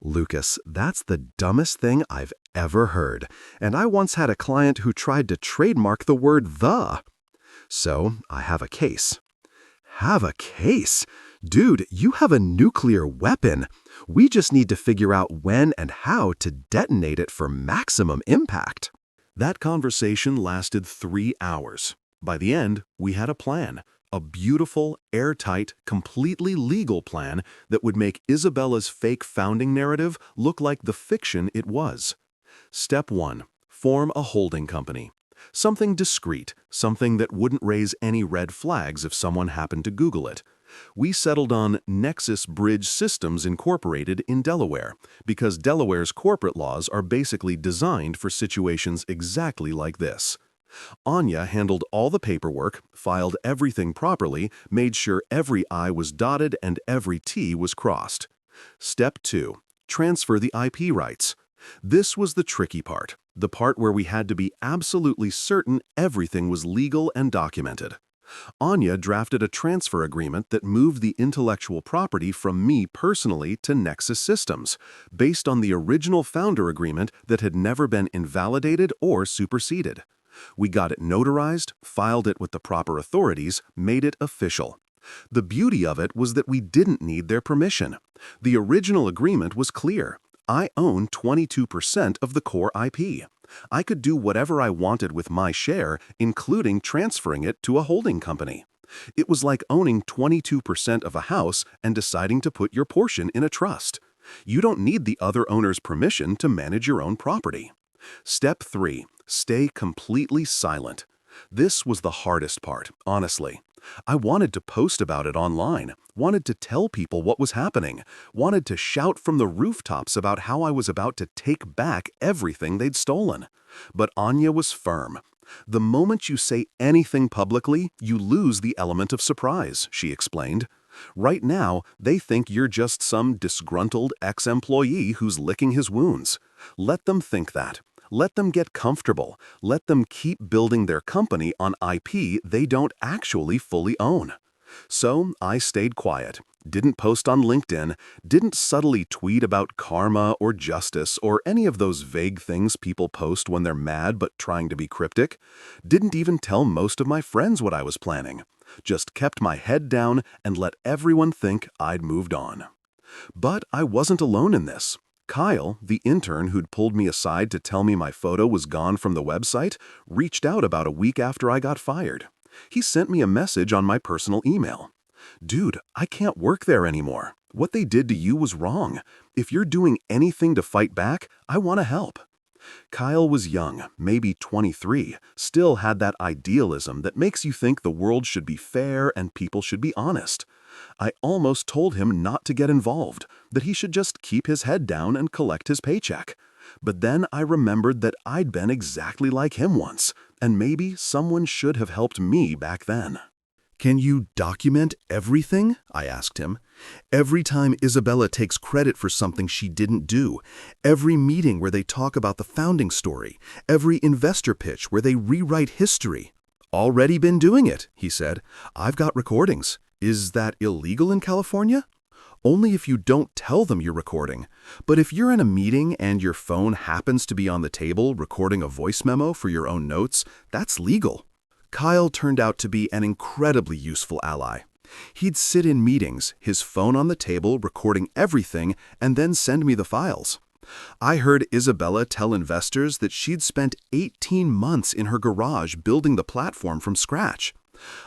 Lucas, that's the dumbest thing I've ever heard. And I once had a client who tried to trademark the word "the." So, I have a case. Have a case? Dude, you have a nuclear weapon. We just need to figure out when and how to detonate it for maximum impact. That conversation lasted 3 hours. By the end, we had a plan. A beautiful, airtight, completely legal plan that would make Isabella's fake founding narrative look like the fiction it was. Step 1. Form a holding company. Something discreet, something that wouldn't raise any red flags if someone happened to Google it. We settled on Nexus Bridge Systems Incorporated in Delaware, because Delaware's corporate laws are basically designed for situations exactly like this. Anya handled all the paperwork, filed everything properly, made sure every I was dotted and every T was crossed. Step 2. Transfer the IP rights. This was the tricky part, the part where we had to be absolutely certain everything was legal and documented. Anya drafted a transfer agreement that moved the intellectual property from me personally to Nexus Systems, based on the original founder agreement that had never been invalidated or superseded. We got it notarized, filed it with the proper authorities, made it official. The beauty of it was that we didn't need their permission. The original agreement was clear. I own 22% of the core IP. I could do whatever I wanted with my share, including transferring it to a holding company. It was like owning 22% of a house and deciding to put your portion in a trust. You don't need the other owner's permission to manage your own property. Step 3. Stay completely silent. This was the hardest part, honestly. I wanted to post about it online, wanted to tell people what was happening, wanted to shout from the rooftops about how I was about to take back everything they'd stolen. But Anya was firm. The moment you say anything publicly, you lose the element of surprise, she explained. Right now, they think you're just some disgruntled ex-employee who's licking his wounds. Let them think that. Let them get comfortable. Let them keep building their company on IP they don't actually fully own. So I stayed quiet, didn't post on LinkedIn, didn't subtly tweet about karma or justice or any of those vague things people post when they're mad but trying to be cryptic, didn't even tell most of my friends what I was planning. Just kept my head down and let everyone think I'd moved on. But I wasn't alone in this. Kyle, the intern who'd pulled me aside to tell me my photo was gone from the website, reached out about a week after I got fired. He sent me a message on my personal email. "Dude, I can't work there anymore. What they did to you was wrong. If you're doing anything to fight back, I want to help." Kyle was young, maybe 23, still had that idealism that makes you think the world should be fair and people should be honest. I almost told him not to get involved, that he should just keep his head down and collect his paycheck. But then I remembered that I'd been exactly like him once, and maybe someone should have helped me back then. "Can you document everything?" I asked him. "Every time Isabella takes credit for something she didn't do, every meeting where they talk about the founding story, every investor pitch where they rewrite history." "Already been doing it," he said. "I've got recordings. Is that illegal in California?" "Only if you don't tell them you're recording. But if you're in a meeting and your phone happens to be on the table recording a voice memo for your own notes, that's legal." Kyle turned out to be an incredibly useful ally. He'd sit in meetings, his phone on the table recording everything, and then send me the files. I heard Isabella tell investors that she'd spent 18 months in her garage building the platform from scratch.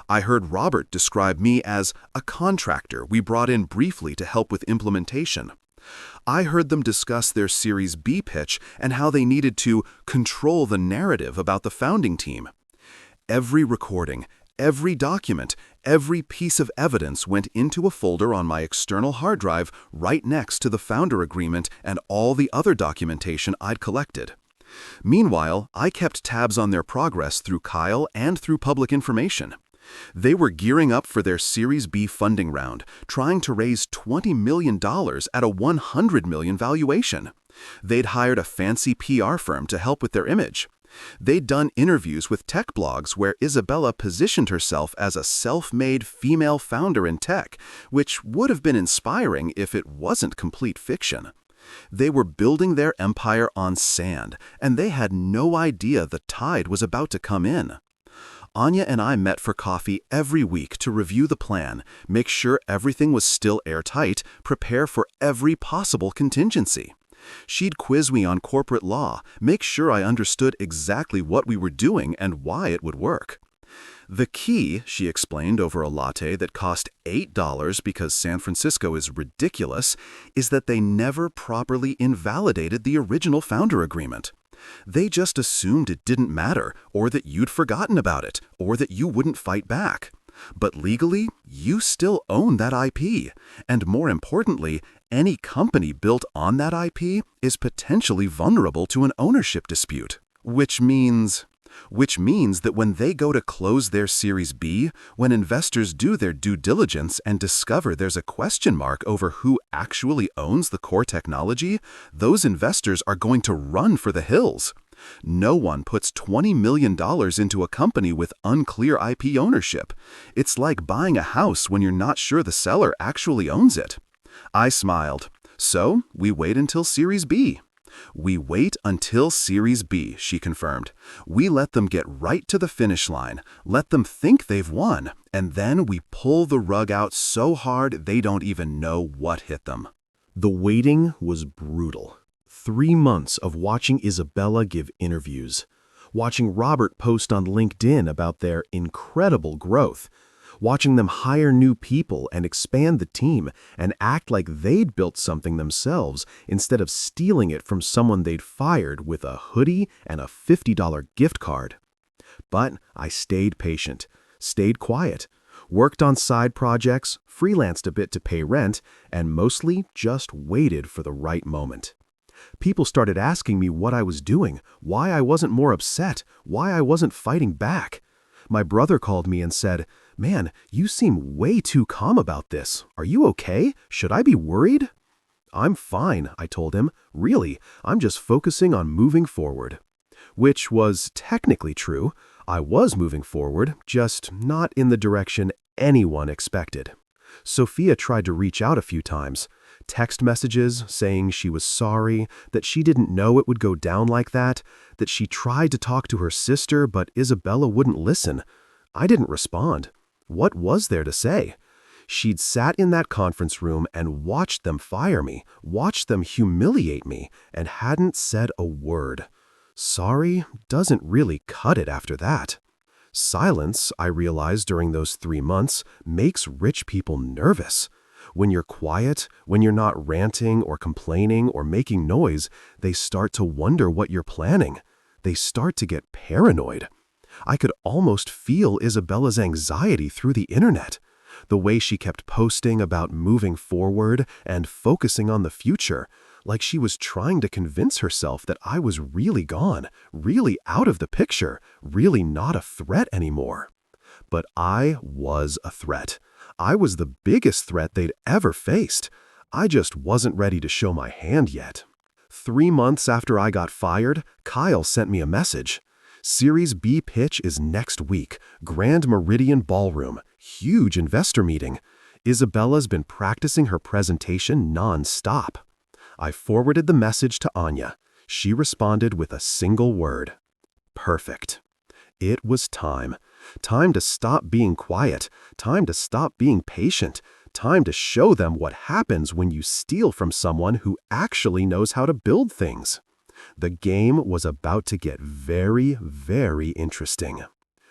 I heard Robert describe me as a contractor we brought in briefly to help with implementation. I heard them discuss their Series B pitch and how they needed to control the narrative about the founding team. Every recording, every document, every piece of evidence went into a folder on my external hard drive right next to the founder agreement and all the other documentation I'd collected. Meanwhile, I kept tabs on their progress through Kyle and through public information. They were gearing up for their Series B funding round, trying to raise $20 million at a $100 million valuation. They'd hired a fancy PR firm to help with their image. They'd done interviews with tech blogs where Isabella positioned herself as a self-made female founder in tech, which would have been inspiring if it wasn't complete fiction. They were building their empire on sand, and they had no idea the tide was about to come in. Anya and I met for coffee every week to review the plan, make sure everything was still airtight, prepare for every possible contingency. She'd quiz me on corporate law, make sure I understood exactly what we were doing and why it would work. The key, she explained over a latte that cost $8 because San Francisco is ridiculous, is that they never properly invalidated the original founder agreement. They just assumed it didn't matter, or that you'd forgotten about it, or that you wouldn't fight back. But legally, you still own that IP, and more importantly, any company built on that IP is potentially vulnerable to an ownership dispute, which means that when they go to close their Series B, when investors do their due diligence and discover there's a question mark over who actually owns the core technology, those investors are going to run for the hills. No one puts $20 million into a company with unclear IP ownership. It's like buying a house when you're not sure the seller actually owns it. I smiled. So, we wait until Series B. We wait until Series B, she confirmed. We let them get right to the finish line, let them think they've won, and then we pull the rug out so hard they don't even know what hit them. The waiting was brutal. 3 months of watching Isabella give interviews, watching Robert post on LinkedIn about their incredible growth, watching them hire new people and expand the team and act like they'd built something themselves instead of stealing it from someone they'd fired with a hoodie and a $50 gift card. But I stayed patient, stayed quiet, worked on side projects, freelanced a bit to pay rent, and mostly just waited for the right moment. People started asking me what I was doing, why I wasn't more upset, why I wasn't fighting back. My brother called me and said, "Man, you seem way too calm about this. Are you okay? Should I be worried?" "I'm fine," I told him. "Really, I'm just focusing on moving forward." Which was technically true. I was moving forward, just not in the direction anyone expected. Sophia tried to reach out a few times. Text messages saying she was sorry, that she didn't know it would go down like that she tried to talk to her sister but Isabella wouldn't listen. I didn't respond. What was there to say? She'd sat in that conference room and watched them fire me, watched them humiliate me, and hadn't said a word. Sorry doesn't really cut it after that. Silence, I realized during those 3 months, makes rich people nervous. When you're quiet, when you're not ranting or complaining or making noise, they start to wonder what you're planning. They start to get paranoid. I could almost feel Isabella's anxiety through the internet. The way she kept posting about moving forward and focusing on the future, like she was trying to convince herself that I was really gone, really out of the picture, really not a threat anymore. But I was a threat. I was the biggest threat they'd ever faced. I just wasn't ready to show my hand yet. 3 months after I got fired, Kyle sent me a message. Series B pitch is next week. Grand Meridian Ballroom. Huge investor meeting. Isabella's been practicing her presentation non-stop. I forwarded the message to Anya. She responded with a single word. Perfect. It was time. Time to stop being quiet. Time to stop being patient. Time to show them what happens when you steal from someone who actually knows how to build things. The game was about to get very, very interesting.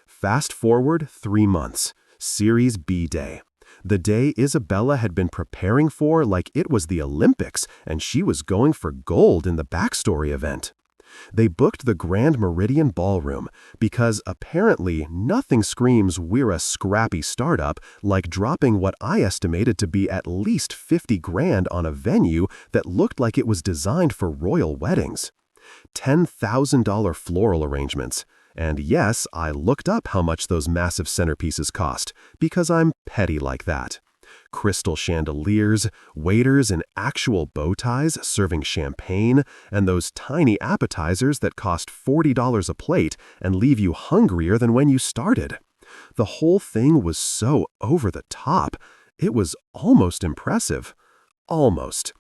Fast forward 3 months. Series B day. The day Isabella had been preparing for like it was the Olympics and she was going for gold in the backstory event. They booked the Grand Meridian Ballroom because apparently nothing screams we're a scrappy startup like dropping what I estimated to be at least 50 grand on a venue that looked like it was designed for royal weddings. $10,000 floral arrangements. And yes, I looked up how much those massive centerpieces cost because I'm petty like that. Crystal chandeliers, waiters in actual bow ties serving champagne, and those tiny appetizers that cost $40 a plate and leave you hungrier than when you started. The whole thing was so over the top. It was almost impressive. Almost.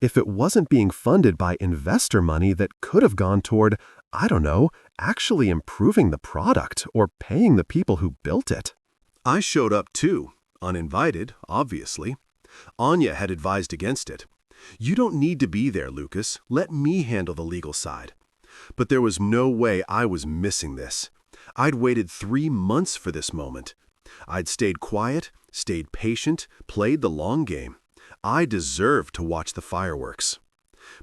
If it wasn't being funded by investor money that could have gone toward, I don't know, actually improving the product or paying the people who built it. I showed up too, uninvited, obviously. Anya had advised against it. "You don't need to be there, Lucas. Let me handle the legal side." But there was no way I was missing this. I'd waited 3 months for this moment. I'd stayed quiet, stayed patient, played the long game. I deserved to watch the fireworks.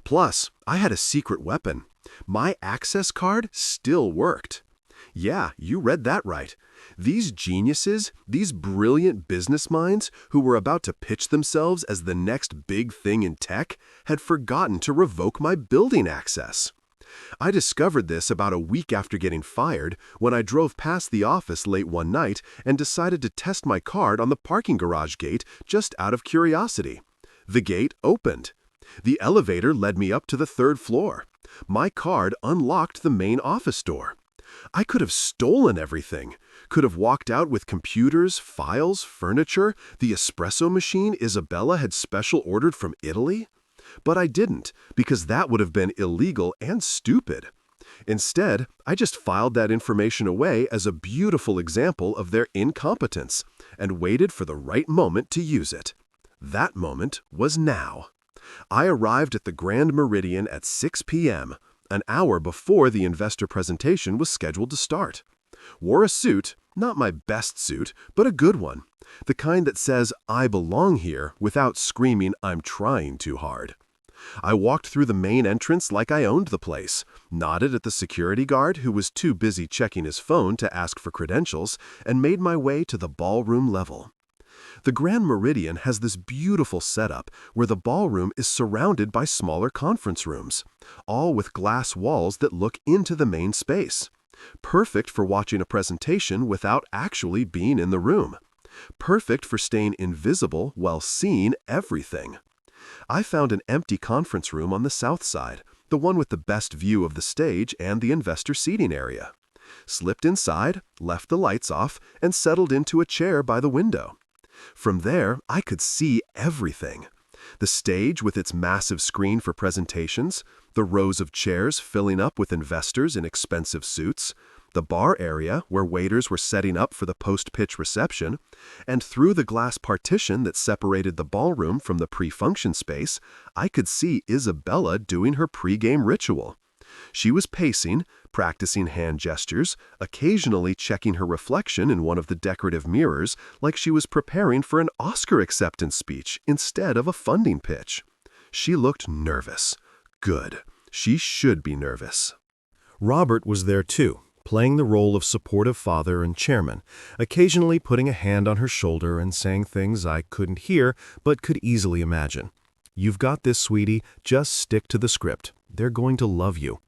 Plus, I had a secret weapon. My access card still worked. Yeah, you read that right. These geniuses, these brilliant business minds who were about to pitch themselves as the next big thing in tech had forgotten to revoke my building access. I discovered this about a week after getting fired when I drove past the office late one night and decided to test my card on the parking garage gate just out of curiosity. The gate opened. The elevator led me up to the 3rd floor. My card unlocked the main office door. I could have stolen everything. Could have walked out with computers, files, furniture, the espresso machine Isabella had special ordered from Italy. But I didn't, because that would have been illegal and stupid. Instead, I just filed that information away as a beautiful example of their incompetence and waited for the right moment to use it. That moment was now. I arrived at the Grand Meridian at 6 p.m., an hour before the investor presentation was scheduled to start. Wore a suit, not my best suit, but a good one. The kind that says, "I belong here," without screaming, "I'm trying too hard." I walked through the main entrance like I owned the place, nodded at the security guard who was too busy checking his phone to ask for credentials, and made my way to the ballroom level. The Grand Meridian has this beautiful setup where the ballroom is surrounded by smaller conference rooms, all with glass walls that look into the main space. Perfect for watching a presentation without actually being in the room. Perfect for staying invisible while seeing everything. I found an empty conference room on the south side, the one with the best view of the stage and the investor seating area. Slipped inside, left the lights off, and settled into a chair by the window. From there, I could see everything. The stage with its massive screen for presentations, the rows of chairs filling up with investors in expensive suits, the bar area where waiters were setting up for the post-pitch reception, and through the glass partition that separated the ballroom from the pre-function space, I could see Isabella doing her pre-game ritual. She was pacing, practicing hand gestures, occasionally checking her reflection in one of the decorative mirrors like she was preparing for an Oscar acceptance speech instead of a funding pitch. She looked nervous. Good. She should be nervous. Robert was there too, playing the role of supportive father and chairman, occasionally putting a hand on her shoulder and saying things I couldn't hear but could easily imagine. "You've got this, sweetie. Just stick to the script. They're going to love you."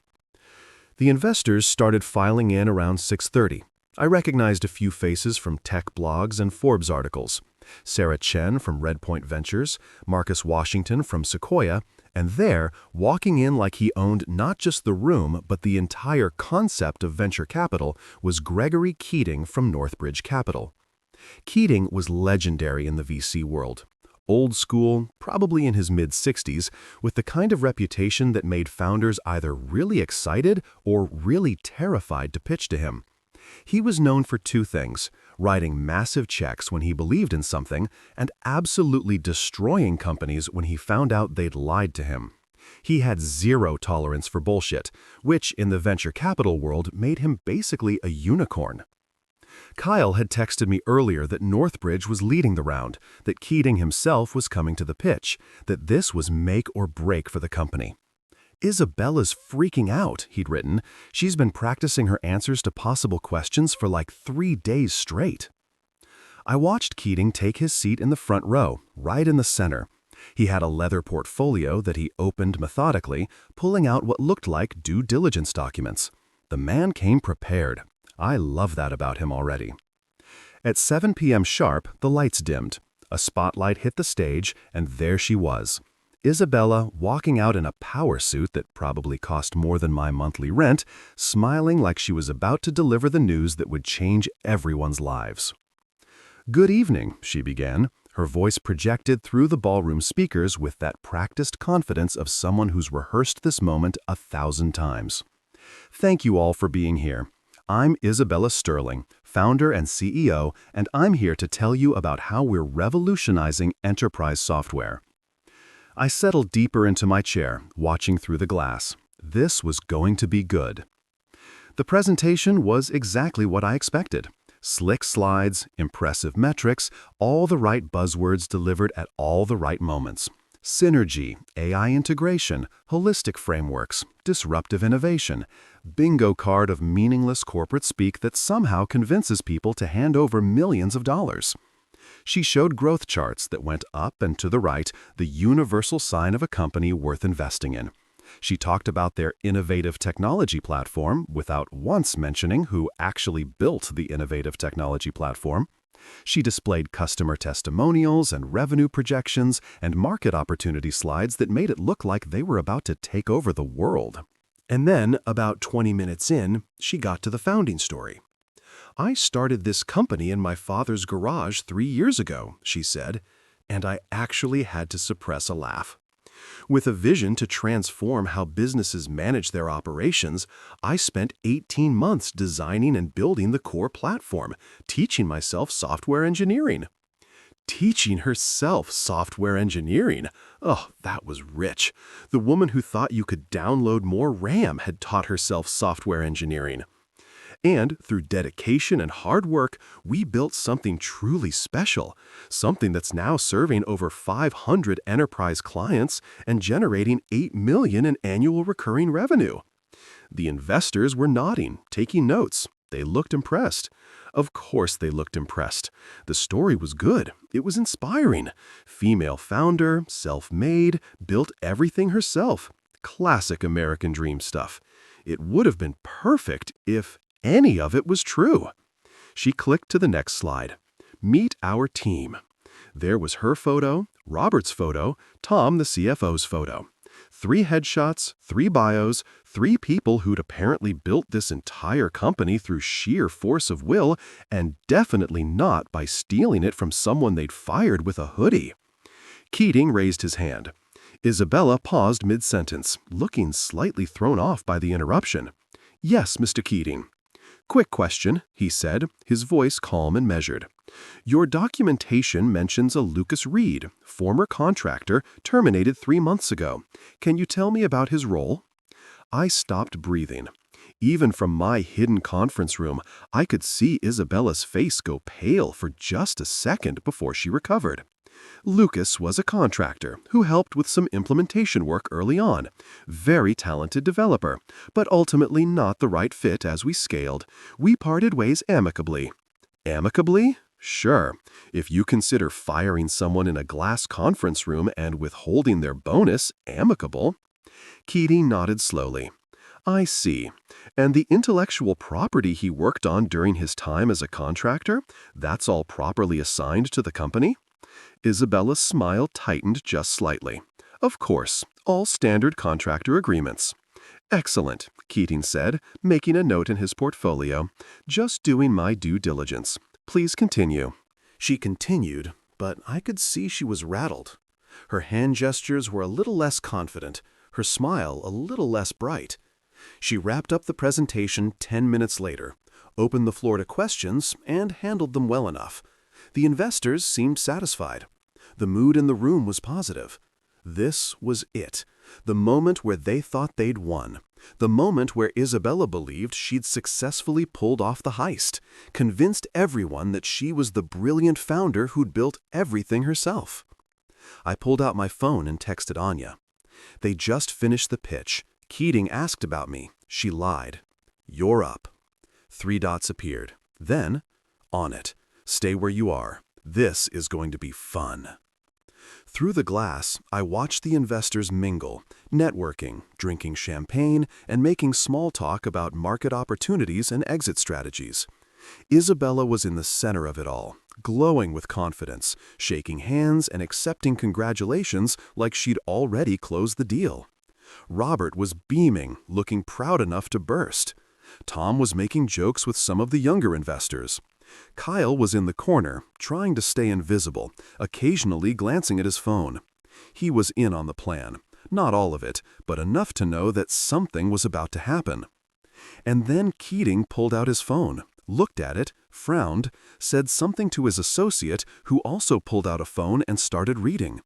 The investors started filing in around 6:30. I recognized a few faces from tech blogs and Forbes articles. Sarah Chen from Redpoint Ventures, Marcus Washington from Sequoia, and there, walking in like he owned not just the room but the entire concept of venture capital, was Gregory Keating from Northbridge Capital. Keating was legendary in the VC world. Old school, probably in his mid-60s, with the kind of reputation that made founders either really excited or really terrified to pitch to him. He was known for two things: writing massive checks when he believed in something, and absolutely destroying companies when he found out they'd lied to him. He had zero tolerance for bullshit, which in the venture capital world made him basically a unicorn. Kyle had texted me earlier that Northbridge was leading the round, that Keating himself was coming to the pitch, that this was make or break for the company. "Isabella's freaking out," he'd written. "She's been practicing her answers to possible questions for like 3 days straight." I watched Keating take his seat in the front row, right in the center. He had a leather portfolio that he opened methodically, pulling out what looked like due diligence documents. The man came prepared. I love that about him already. At 7 p.m. sharp, the lights dimmed. A spotlight hit the stage, and there she was. Isabella, walking out in a power suit that probably cost more than my monthly rent, smiling like she was about to deliver the news that would change everyone's lives. "Good evening," she began, her voice projected through the ballroom speakers with that practiced confidence of someone who's rehearsed this moment 1,000 times. "Thank you all for being here. I'm Isabella Sterling, founder and CEO, and I'm here to tell you about how we're revolutionizing enterprise software." I settled deeper into my chair, watching through the glass. This was going to be good. The presentation was exactly what I expected. Slick slides, impressive metrics, all the right buzzwords delivered at all the right moments. Synergy, AI integration, holistic frameworks, disruptive innovation. Bingo card of meaningless corporate speak that somehow convinces people to hand over millions of dollars. She showed growth charts that went up and to the right, the universal sign of a company worth investing in. She talked about their innovative technology platform without once mentioning who actually built the innovative technology platform. She displayed customer testimonials and revenue projections and market opportunity slides that made it look like they were about to take over the world. And then, about 20 minutes in, she got to the founding story. "I started this company in my father's garage 3 years ago," she said, and I actually had to suppress a laugh. "With a vision to transform how businesses manage their operations, I spent 18 months designing and building the core platform, teaching myself software engineering." Teaching herself software engineering. Oh, that was rich. The woman who thought you could download more RAM had taught herself software engineering. "And through dedication and hard work, we built something truly special, something that's now serving over 500 enterprise clients and generating $8 million in annual recurring revenue." The investors were nodding, taking notes. They looked impressed. Of course they looked impressed. The story was good. It was inspiring. Female founder, self-made, built everything herself. Classic American dream stuff. It would have been perfect if any of it was true. She clicked to the next slide. "Meet our team." There was her photo, Robert's photo, Tom, the CFO's photo. 3 headshots, 3 bios, 3 people who'd apparently built this entire company through sheer force of will, and definitely not by stealing it from someone they'd fired with a hoodie. Keating raised his hand. Isabella paused mid-sentence, looking slightly thrown off by the interruption. "Yes, Mr. Keating." "Quick question," he said, his voice calm and measured. "Your documentation mentions a Lucas Reed, former contractor, terminated 3 months ago. Can you tell me about his role?" I stopped breathing. Even from my hidden conference room, I could see Isabella's face go pale for just a second before she recovered. Lucas was a contractor who helped with some implementation work early on. Very talented developer, but ultimately not the right fit as we scaled. We parted ways amicably. Amicably? Sure. If you consider firing someone in a glass conference room and withholding their bonus amicable. Keating nodded slowly. "I see. And the intellectual property he worked on during his time as a contractor, that's all properly assigned to the company?" Isabella's smile tightened just slightly. "Of course, all standard contractor agreements." "Excellent," Keating said, making a note in his portfolio. "Just doing my due diligence. Please continue." She continued, but I could see she was rattled. Her hand gestures were a little less confident, her smile a little less bright. She wrapped up the presentation 10 minutes later, opened the floor to questions, and handled them well enough. The investors seemed satisfied. The mood in the room was positive. This was it, the moment where they thought they'd won, the moment where Isabella believed she'd successfully pulled off the heist, convinced everyone that she was the brilliant founder who'd built everything herself. I pulled out my phone and texted Anya. They just finished the pitch. Keating asked about me. She lied. "You're up." 3 dots appeared. Then, "On it. Stay where you are. This is going to be fun." Through the glass, I watched the investors mingle, networking, drinking champagne, and making small talk about market opportunities and exit strategies. Isabella was in the center of it all, glowing with confidence, shaking hands and accepting congratulations like she'd already closed the deal. Robert was beaming, looking proud enough to burst. Tom was making jokes with some of the younger investors. Kyle was in the corner, trying to stay invisible, occasionally glancing at his phone. He was in on the plan. Not all of it, but enough to know that something was about to happen. And then Keating pulled out his phone, looked at it, frowned, said something to his associate, who also pulled out a phone and started reading.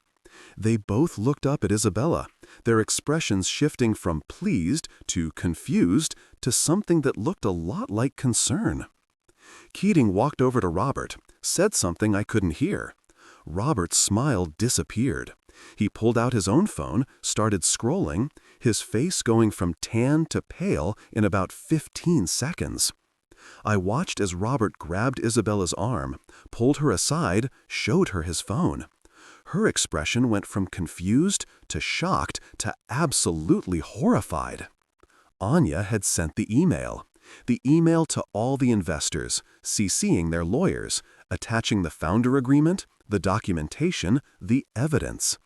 They both looked up at Isabella, their expressions shifting from pleased to confused to something that looked a lot like concern. Keating walked over to Robert, said something I couldn't hear. Robert's smile disappeared. He pulled out his own phone, started scrolling, his face going from tan to pale in about 15 seconds. I watched as Robert grabbed Isabella's arm, pulled her aside, showed her his phone. Her expression went from confused to shocked to absolutely horrified. Anya had sent the email to all the investors, CCing their lawyers, attaching the founder agreement, the documentation, the evidence.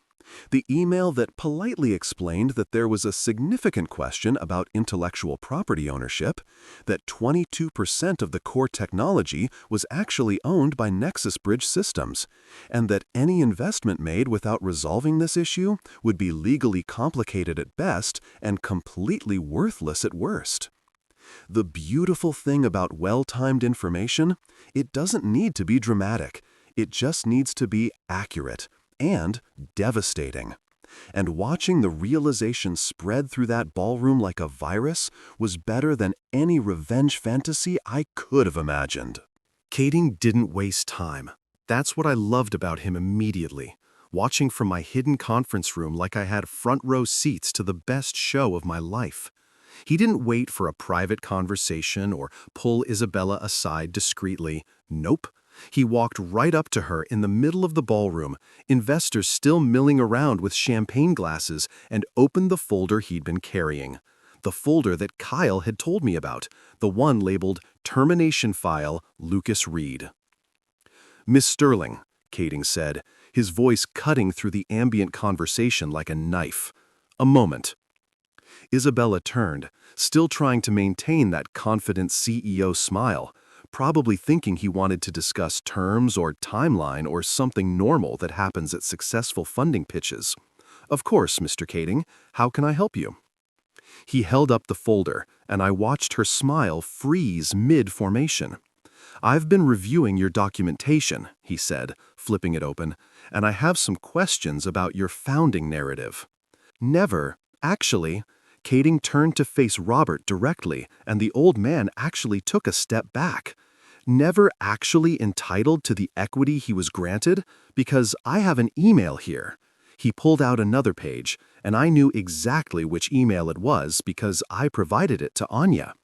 The email that politely explained that there was a significant question about intellectual property ownership, that 22% of the core technology was actually owned by Nexus Bridge Systems, and that any investment made without resolving this issue would be legally complicated at best and completely worthless at worst. The beautiful thing about well-timed information, it doesn't need to be dramatic. It just needs to be accurate and devastating. And watching the realization spread through that ballroom like a virus was better than any revenge fantasy I could have imagined. Keating didn't waste time. That's what I loved about him immediately, watching from my hidden conference room like I had front row seats to the best show of my life. He didn't wait for a private conversation or pull Isabella aside discreetly. Nope. He walked right up to her in the middle of the ballroom, investors still milling around with champagne glasses, and opened the folder he'd been carrying. The folder that Kyle had told me about, the one labeled Termination File, Lucas Reed. "Miss Sterling," Keating said, his voice cutting through the ambient conversation like a knife. "A moment." Isabella turned, still trying to maintain that confident CEO smile, probably thinking he wanted to discuss terms or timeline or something normal that happens at successful funding pitches. "Of course, Mr. Keating. How can I help you?" He held up the folder, and I watched her smile freeze mid-formation. "I've been reviewing your documentation," he said, flipping it open, "and I have some questions about your founding narrative." "Never, actually." Keating turned to face Robert directly, and the old man actually took a step back. "Never actually entitled to the equity he was granted? Because I have an email here." He pulled out another page, and I knew exactly which email it was because I provided it to Anya.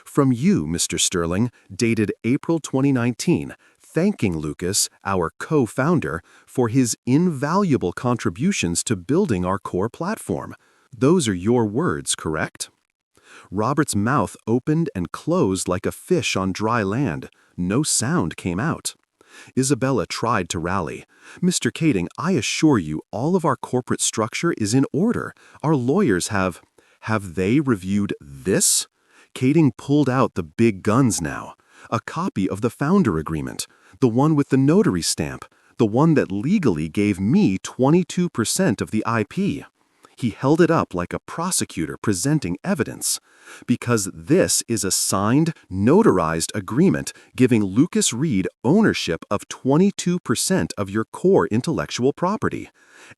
"From you, Mr. Sterling, dated April 2019, thanking Lucas, our co-founder, for his invaluable contributions to building our core platform. Those are your words, correct?" Robert's mouth opened and closed like a fish on dry land. No sound came out. Isabella tried to rally. "Mr. Keating, I assure you all of our corporate structure is in order. Our lawyers have—" "Have they reviewed this?" Keating pulled out the big guns now. "A copy of the founder agreement, the one with the notary stamp, the one that legally gave me 22% of the IP." He held it up like a prosecutor presenting evidence. "Because this is a signed, notarized agreement giving Lucas Reed ownership of 22% of your core intellectual property.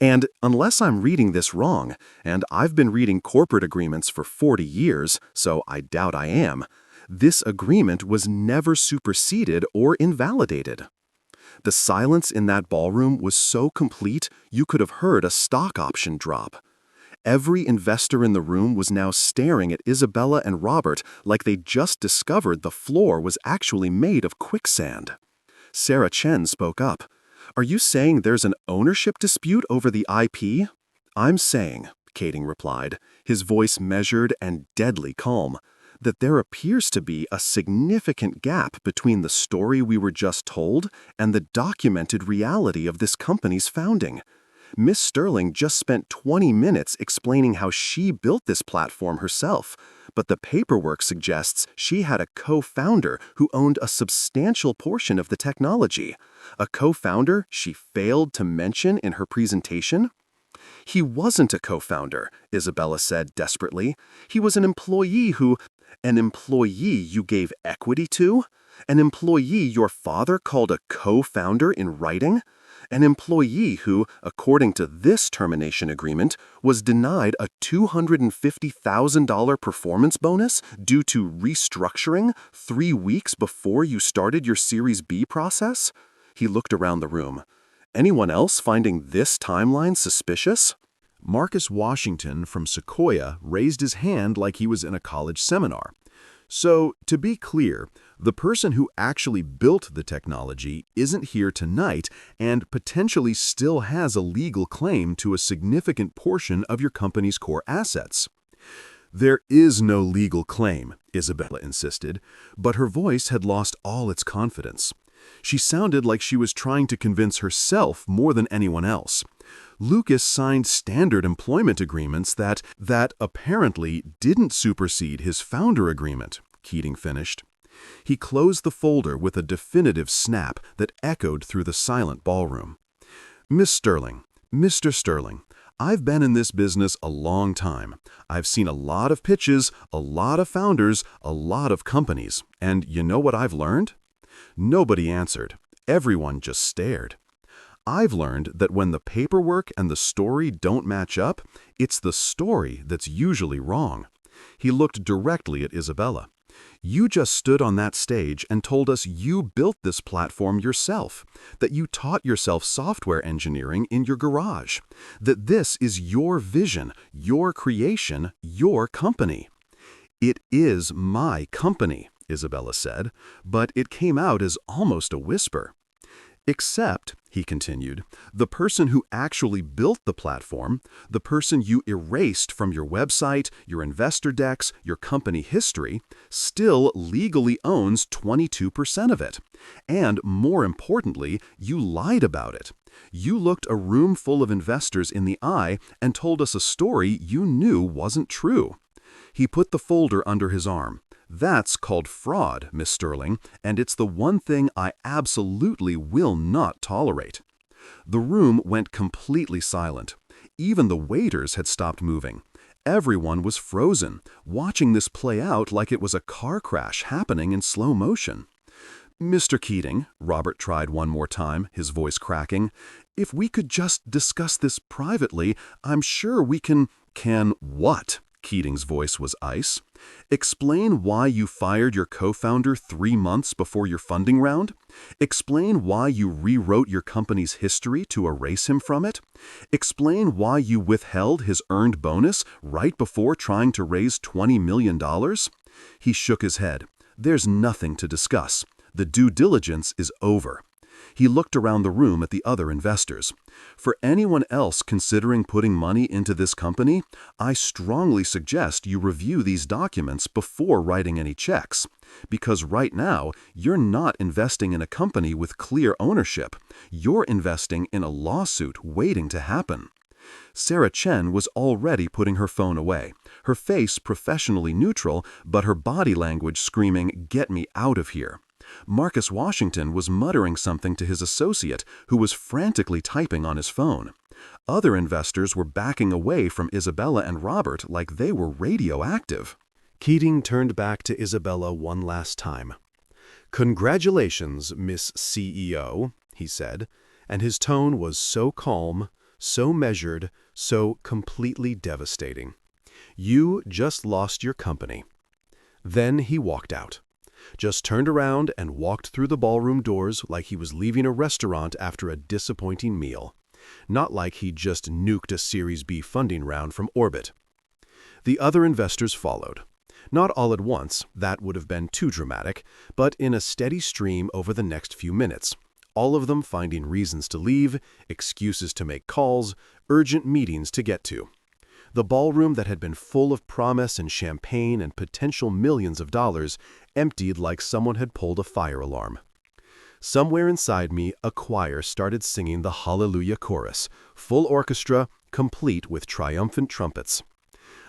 And unless I'm reading this wrong, and I've been reading corporate agreements for 40 years, so I doubt I am, this agreement was never superseded or invalidated." The silence in that ballroom was so complete you could have heard a stock option drop. Every investor in the room was now staring at Isabella and Robert like they'd just discovered the floor was actually made of quicksand. Sarah Chen spoke up. "Are you saying there's an ownership dispute over the IP?" "I'm saying," Keating replied, his voice measured and deadly calm, that there appears to be a significant gap between the story we were just told and the documented reality of this company's founding. Miss Sterling just spent 20 minutes explaining how she built this platform herself, but the paperwork suggests she had a co-founder who owned a substantial portion of the technology. A co-founder she failed to mention in her presentation? He wasn't a co-founder, Isabella said desperately. He was an employee An employee you gave equity to? An employee your father called a co-founder in writing? An employee who, according to this termination agreement, was denied a $250,000 performance bonus due to restructuring 3 weeks before you started your Series B process? He looked around the room. Anyone else finding this timeline suspicious? Marcus Washington from Sequoia raised his hand like he was in a college seminar. So, to be clear, the person who actually built the technology isn't here tonight and potentially still has a legal claim to a significant portion of your company's core assets. There is no legal claim, Isabella insisted, but her voice had lost all its confidence. She sounded like she was trying to convince herself more than anyone else. Lucas signed standard employment agreements that apparently didn't supersede his founder agreement, Keating finished. He closed the folder with a definitive snap that echoed through the silent ballroom. Miss Sterling, Mr. Sterling, I've been in this business a long time. I've seen a lot of pitches, a lot of founders, a lot of companies. And you know what I've learned? Nobody answered. Everyone just stared. I've learned that when the paperwork and the story don't match up, it's the story that's usually wrong. He looked directly at Isabella. You just stood on that stage and told us you built this platform yourself, that you taught yourself software engineering in your garage, that this is your vision, your creation, your company. It is my company, Isabella said, but it came out as almost a whisper. Except, he continued, the person who actually built the platform, the person you erased from your website, your investor decks, your company history, still legally owns 22% of it. And more importantly, you lied about it. You looked a room full of investors in the eye and told us a story you knew wasn't true. He put the folder under his arm. That's called fraud, Miss Sterling, and it's the one thing I absolutely will not tolerate. The room went completely silent. Even the waiters had stopped moving. Everyone was frozen, watching this play out like it was a car crash happening in slow motion. Mr. Keating, Robert tried one more time, his voice cracking, if we could just discuss this privately, I'm sure we can— Can what? Keating's voice was ice. Explain why you fired your co-founder 3 months before your funding round? Explain why you rewrote your company's history to erase him from it? Explain why you withheld his earned bonus right before trying to raise $20 million? He shook his head. There's nothing to discuss. The due diligence is over. He looked around the room at the other investors. For anyone else considering putting money into this company, I strongly suggest you review these documents before writing any checks. Because right now, you're not investing in a company with clear ownership. You're investing in a lawsuit waiting to happen. Sarah Chen was already putting her phone away, her face professionally neutral, but her body language screaming, "Get me out of here." Marcus Washington was muttering something to his associate, who was frantically typing on his phone. Other investors were backing away from Isabella and Robert like they were radioactive. Keating turned back to Isabella one last time. "Congratulations, Miss CEO," he said, and his tone was so calm, so measured, so completely devastating. "You just lost your company." Then he walked out. Just turned around and walked through the ballroom doors like he was leaving a restaurant after a disappointing meal. Not like he just nuked a Series B funding round from orbit. The other investors followed. Not all at once, that would have been too dramatic, but in a steady stream over the next few minutes, all of them finding reasons to leave, excuses to make calls, urgent meetings to get to. The ballroom that had been full of promise and champagne and potential millions of dollars emptied like someone had pulled a fire alarm. Somewhere inside me, a choir started singing the Hallelujah chorus, full orchestra, complete with triumphant trumpets.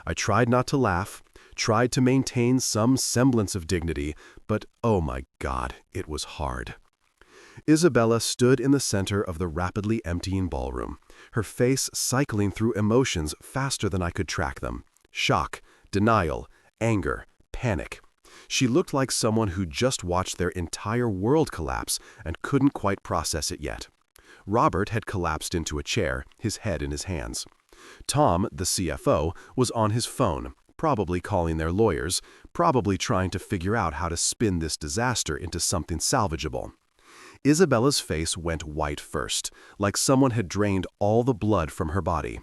I tried not to laugh, tried to maintain some semblance of dignity, but oh my God, it was hard. Isabella stood in the center of the rapidly emptying ballroom, her face cycling through emotions faster than I could track them. Shock, denial, anger, panic. She looked like someone who just watched their entire world collapse and couldn't quite process it yet. Robert had collapsed into a chair, his head in his hands. Tom, the CFO, was on his phone, probably calling their lawyers, probably trying to figure out how to spin this disaster into something salvageable. Isabella's face went white first, like someone had drained all the blood from her body.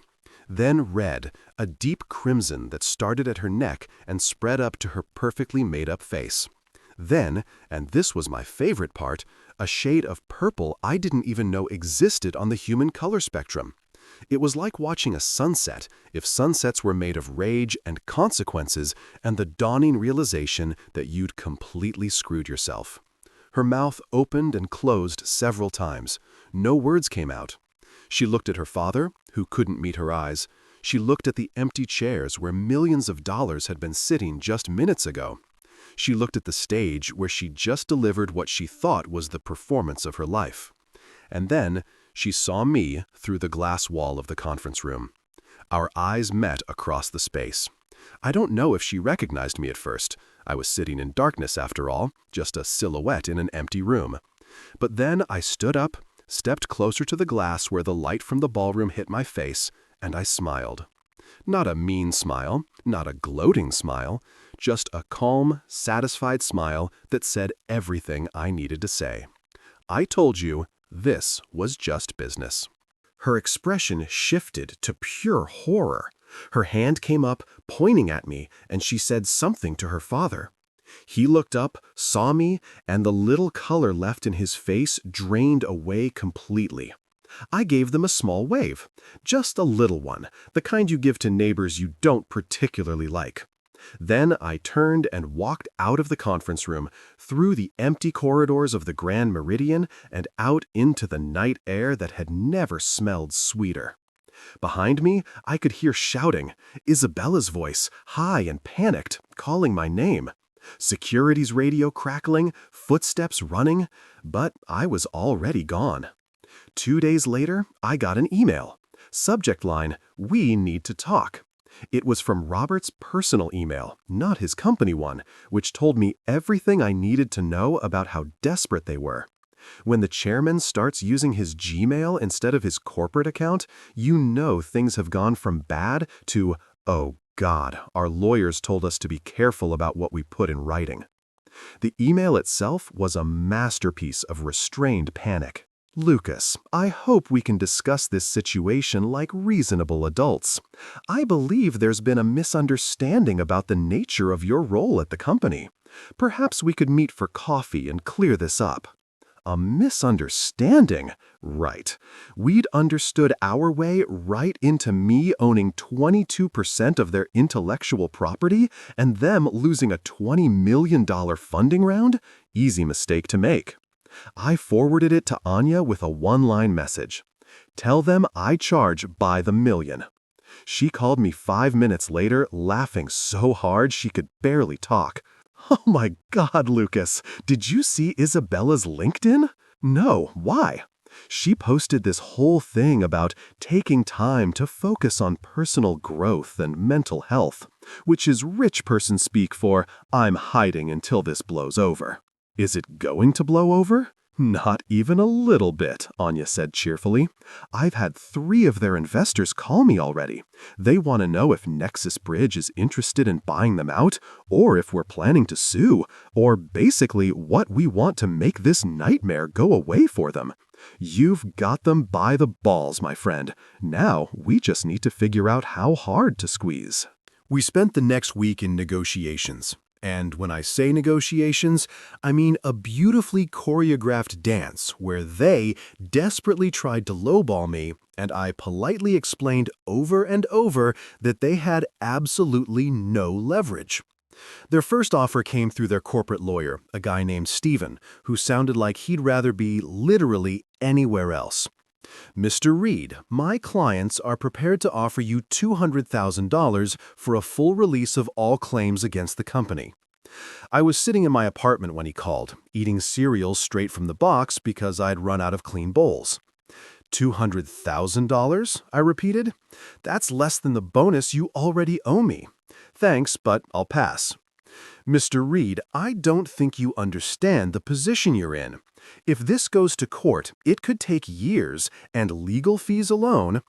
Then red, a deep crimson that started at her neck and spread up to her perfectly made-up face. Then, and this was my favorite part, a shade of purple I didn't even know existed on the human color spectrum. It was like watching a sunset, if sunsets were made of rage and consequences and the dawning realization that you'd completely screwed yourself. Her mouth opened and closed several times. No words came out. She looked at her father, who couldn't meet her eyes. She looked at the empty chairs where millions of dollars had been sitting just minutes ago. She looked at the stage where she just delivered what she thought was the performance of her life. And then she saw me through the glass wall of the conference room. Our eyes met across the space. I don't know if she recognized me at first. I was sitting in darkness after all, just a silhouette in an empty room. But then I stood up, stepped closer to the glass where the light from the ballroom hit my face, and I smiled. Not a mean smile, not a gloating smile, just a calm, satisfied smile that said everything I needed to say. I told you, this was just business. Her expression shifted to pure horror. Her hand came up, pointing at me, and she said something to her father. He looked up, saw me, and the little color left in his face drained away completely. I gave them a small wave, just a little one, the kind you give to neighbors you don't particularly like. Then I turned and walked out of the conference room, through the empty corridors of the Grand Meridian and out into the night air that had never smelled sweeter. Behind me, I could hear shouting, Isabella's voice, high and panicked, calling my name. Security's radio crackling, footsteps running, but I was already gone. 2 days later, I got an email. Subject line, "We need to talk." It was from Robert's personal email, not his company one, which told me everything I needed to know about how desperate they were. When the chairman starts using his Gmail instead of his corporate account, you know things have gone from bad to, oh God, our lawyers told us to be careful about what we put in writing. The email itself was a masterpiece of restrained panic. Lucas, I hope we can discuss this situation like reasonable adults. I believe there's been a misunderstanding about the nature of your role at the company. Perhaps we could meet for coffee and clear this up. A misunderstanding? Right. We'd understood our way right into me owning 22% of their intellectual property and them losing a $20 million funding round? Easy mistake to make. I forwarded it to Anya with a one-line message. Tell them I charge by the million. She called me 5 minutes later, laughing so hard she could barely talk. Oh my God, Lucas, did you see Isabella's LinkedIn? No, why? She posted this whole thing about taking time to focus on personal growth and mental health, which is rich person speak for, I'm hiding until this blows over. Is it going to blow over? Not even a little bit, Anya said cheerfully. I've had 3 of their investors call me already. They want to know if Nexus Bridge is interested in buying them out, or if we're planning to sue, or basically what we want to make this nightmare go away for them. You've got them by the balls, my friend. Now we just need to figure out how hard to squeeze. We spent the next week in negotiations. And when I say negotiations, I mean a beautifully choreographed dance where they desperately tried to lowball me, and I politely explained over and over that they had absolutely no leverage. Their first offer came through their corporate lawyer, a guy named Steven, who sounded like he'd rather be literally anywhere else. Mr. Reed, my clients are prepared to offer you $200,000 for a full release of all claims against the company. I was sitting in my apartment when he called, eating cereal straight from the box because I'd run out of clean bowls. $200,000? I repeated. That's less than the bonus you already owe me. Thanks, but I'll pass. Mr. Reed, I don't think you understand the position you're in. If this goes to court, it could take years, and legal fees alone.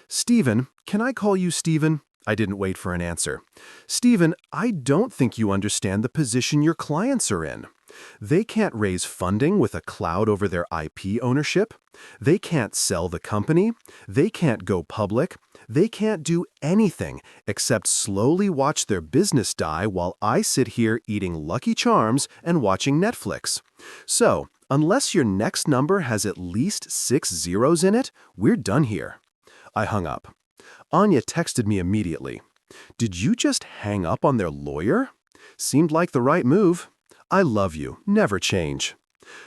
Stephen, can I call you Stephen? I didn't wait for an answer. Stephen, I don't think you understand the position your clients are in. They can't raise funding with a cloud over their IP ownership. They can't sell the company. They can't go public. They can't do anything except slowly watch their business die while I sit here eating Lucky Charms and watching Netflix. So, unless your next number has at least 6 zeros in it, we're done here. I hung up. Anya texted me immediately. Did you just hang up on their lawyer? Seemed like the right move. I love you. Never change.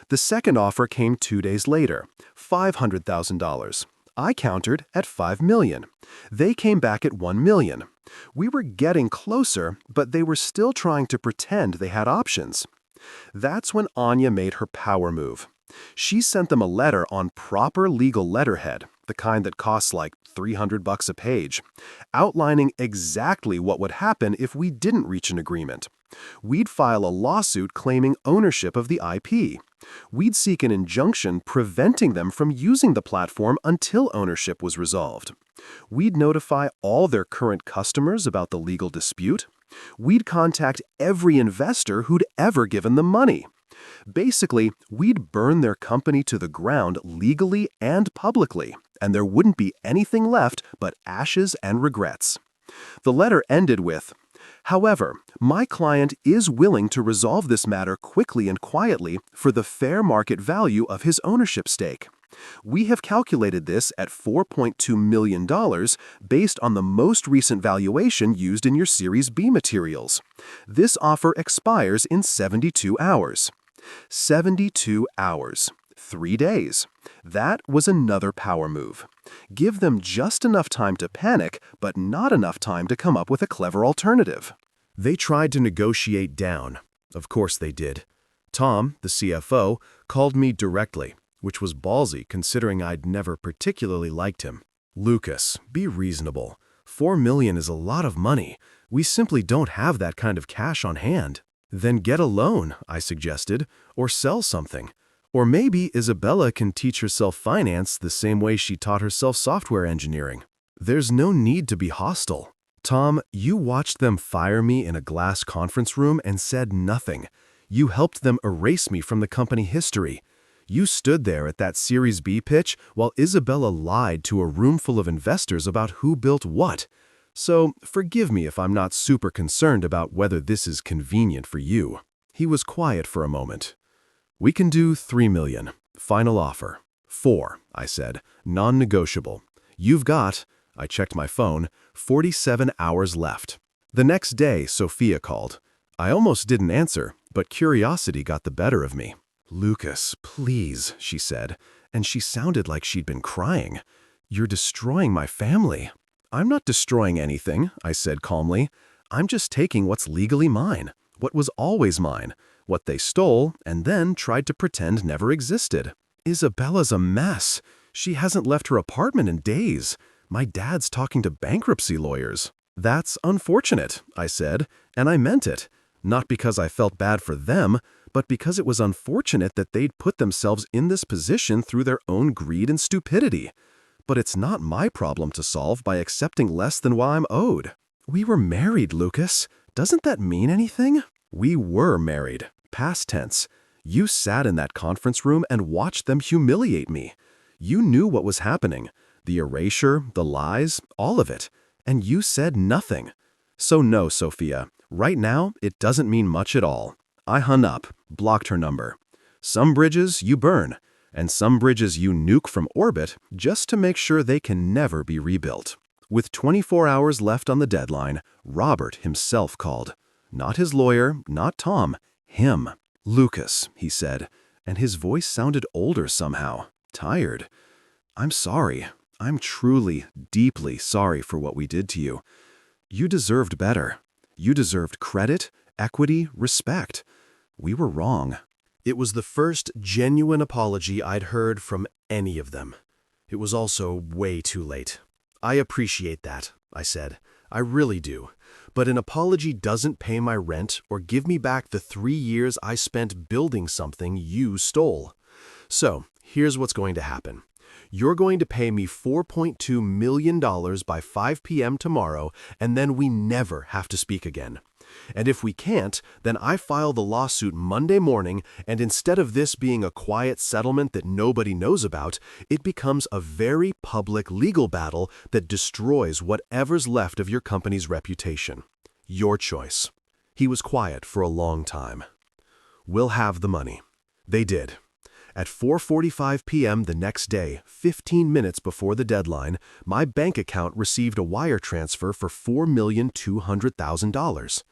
The second offer came 2 days later, $500,000. I countered at $5 million. They came back at $1 million. We were getting closer, but they were still trying to pretend they had options. That's when Anya made her power move. She sent them a letter on proper legal letterhead, the kind that costs like $300 a page, outlining exactly what would happen if we didn't reach an agreement. We'd file a lawsuit claiming ownership of the IP. We'd seek an injunction preventing them from using the platform until ownership was resolved. We'd notify all their current customers about the legal dispute. We'd contact every investor who'd ever given them money. Basically, we'd burn their company to the ground legally and publicly, and there wouldn't be anything left but ashes and regrets. The letter ended with, "However, my client is willing to resolve this matter quickly and quietly for the fair market value of his ownership stake. We have calculated this at $4.2 million based on the most recent valuation used in your Series B materials. This offer expires in 72 hours. 72 hours. 3 days. That was another power move. Give them just enough time to panic, but not enough time to come up with a clever alternative. They tried to negotiate down. Of course they did. Tom, the CFO, called me directly, which was ballsy considering I'd never particularly liked him. Lucas, be reasonable. $4 million is a lot of money. We simply don't have that kind of cash on hand. Then get a loan, I suggested, or sell something. Or maybe Isabella can teach herself finance the same way she taught herself software engineering. There's no need to be hostile. Tom, you watched them fire me in a glass conference room and said nothing. You helped them erase me from the company history. You stood there at that Series B pitch while Isabella lied to a room full of investors about who built what. So forgive me if I'm not super concerned about whether this is convenient for you. He was quiet for a moment. We can do $3 million. Final offer. 4, I said, non-negotiable. You've got, I checked my phone, 47 hours left. The next day, Sophia called. I almost didn't answer, but curiosity got the better of me. Lucas, please, she said, and she sounded like she'd been crying. You're destroying my family. I'm not destroying anything, I said calmly. I'm just taking what's legally mine, what was always mine, what they stole and then tried to pretend never existed. Isabella's a mess. She hasn't left her apartment in days. My dad's talking to bankruptcy lawyers. That's unfortunate, I said, and I meant it. Not because I felt bad for them, but because it was unfortunate that they'd put themselves in this position through their own greed and stupidity. But it's not my problem to solve by accepting less than what I'm owed. We were married, Lucas. Doesn't that mean anything? We were married. Past tense. You sat in that conference room and watched them humiliate me. You knew what was happening. The erasure, the lies, all of it. And you said nothing. So no, Sophia, Right now, it doesn't mean much at all. I hung up, blocked her number. Some bridges you burn, and some bridges you nuke from orbit just to make sure they can never be rebuilt. With 24 hours left on the deadline, Robert himself called. Not his lawyer, not Tom, him. "Lucas," he said, and his voice sounded older somehow, tired. "I'm sorry. I'm truly, deeply sorry for what we did to you. You deserved better. You deserved credit, equity, respect. We were wrong." It was the first genuine apology I'd heard from any of them. It was also way too late. "I appreciate that," I said. "I really do. But an apology doesn't pay my rent or give me back the 3 years I spent building something you stole. So, here's what's going to happen. You're going to pay me $4.2 million by 5 p.m. tomorrow, and then we never have to speak again. And if we can't, then I file the lawsuit Monday morning, and instead of this being a quiet settlement that nobody knows about, it becomes a very public legal battle that destroys whatever's left of your company's reputation. Your choice." He was quiet for a long time. "We'll have the money." They did. At 4:45 p.m. the next day, 15 minutes before the deadline, my bank account received a wire transfer for $4,200,000.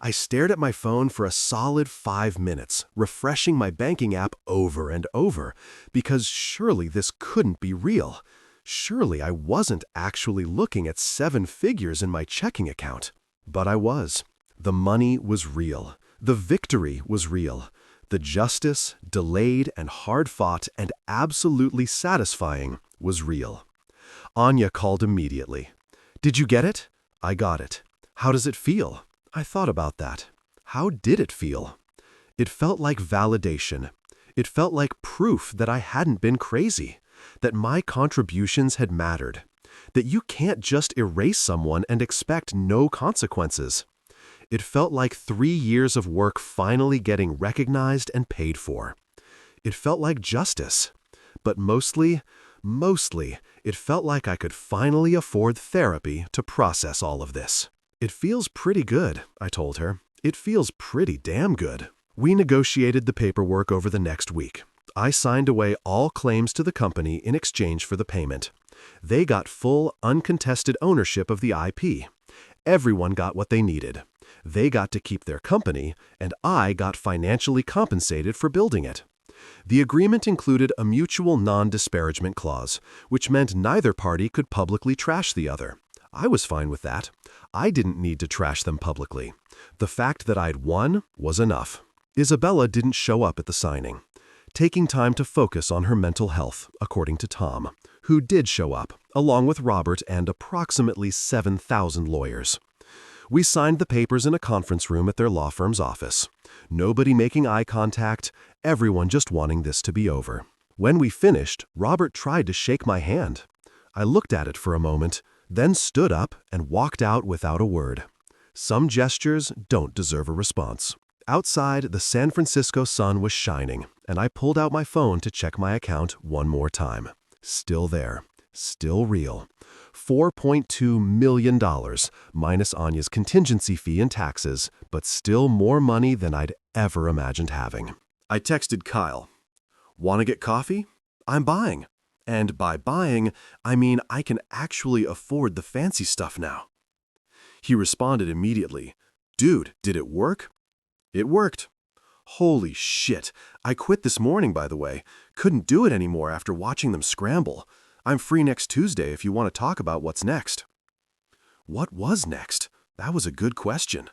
I stared at my phone for a solid 5 minutes, refreshing my banking app over and over, because surely this couldn't be real. Surely I wasn't actually looking at 7 figures in my checking account. But I was. The money was real. The victory was real. The justice, delayed and hard-fought and absolutely satisfying, was real. Anya called immediately. "Did you get it?" "I got it." "How does it feel?" I thought about that. How did it feel? It felt like validation. It felt like proof that I hadn't been crazy, that my contributions had mattered, that you can't just erase someone and expect no consequences. It felt like 3 years of work finally getting recognized and paid for. It felt like justice. But mostly, it felt like I could finally afford therapy to process all of this. "It feels pretty good," I told her. "It feels pretty damn good." We negotiated the paperwork over the next week. I signed away all claims to the company in exchange for the payment. They got full, uncontested ownership of the IP. Everyone got what they needed. They got to keep their company, and I got financially compensated for building it. The agreement included a mutual non-disparagement clause, which meant neither party could publicly trash the other. I was fine with that. I didn't need to trash them publicly. The fact that I'd won was enough. Isabella didn't show up at the signing, taking time to focus on her mental health, according to Tom, who did show up, along with Robert and approximately 7,000 lawyers. We signed the papers in a conference room at their law firm's office. Nobody making eye contact, everyone just wanting this to be over. When we finished, Robert tried to shake my hand. I looked at it for a moment, then stood up and walked out without a word. Some gestures don't deserve a response. Outside, the San Francisco sun was shining, and I pulled out my phone to check my account one more time. Still there. Still real. $4.2 million, minus Anya's contingency fee and taxes, but still more money than I'd ever imagined having. I texted Kyle. "Want to get coffee? I'm buying. And by buying, I mean I can actually afford the fancy stuff now." He responded immediately. "Dude, did it work?" "It worked." "Holy shit. I quit this morning, by the way. Couldn't do it anymore after watching them scramble. I'm free next Tuesday if you want to talk about what's next." What was next? That was a good question.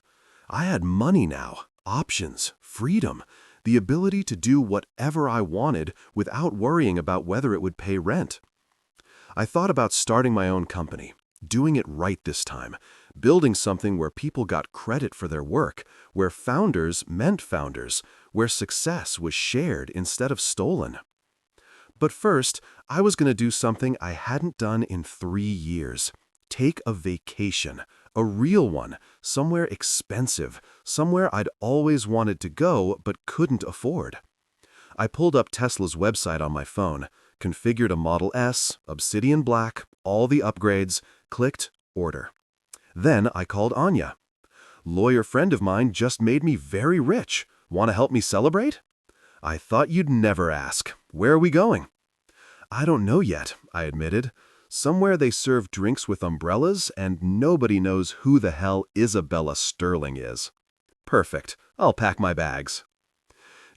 I had money now, options, freedom, the ability to do whatever I wanted without worrying about whether it would pay rent. I thought about starting my own company, doing it right this time, building something where people got credit for their work, where founders meant founders, where success was shared instead of stolen. But first, I was going to do something I hadn't done in 3 years. Take a vacation, a real one, somewhere expensive, somewhere I'd always wanted to go but couldn't afford. I pulled up Tesla's website on my phone, configured a Model S, Obsidian Black, all the upgrades, clicked order. Then I called Anya. Lawyer friend of mine just made me very rich. Want to help me celebrate? I thought you'd never ask. Where are we going? I don't know yet, I admitted. Somewhere they serve drinks with umbrellas, and nobody knows who the hell Isabella Sterling is. Perfect. I'll pack my bags.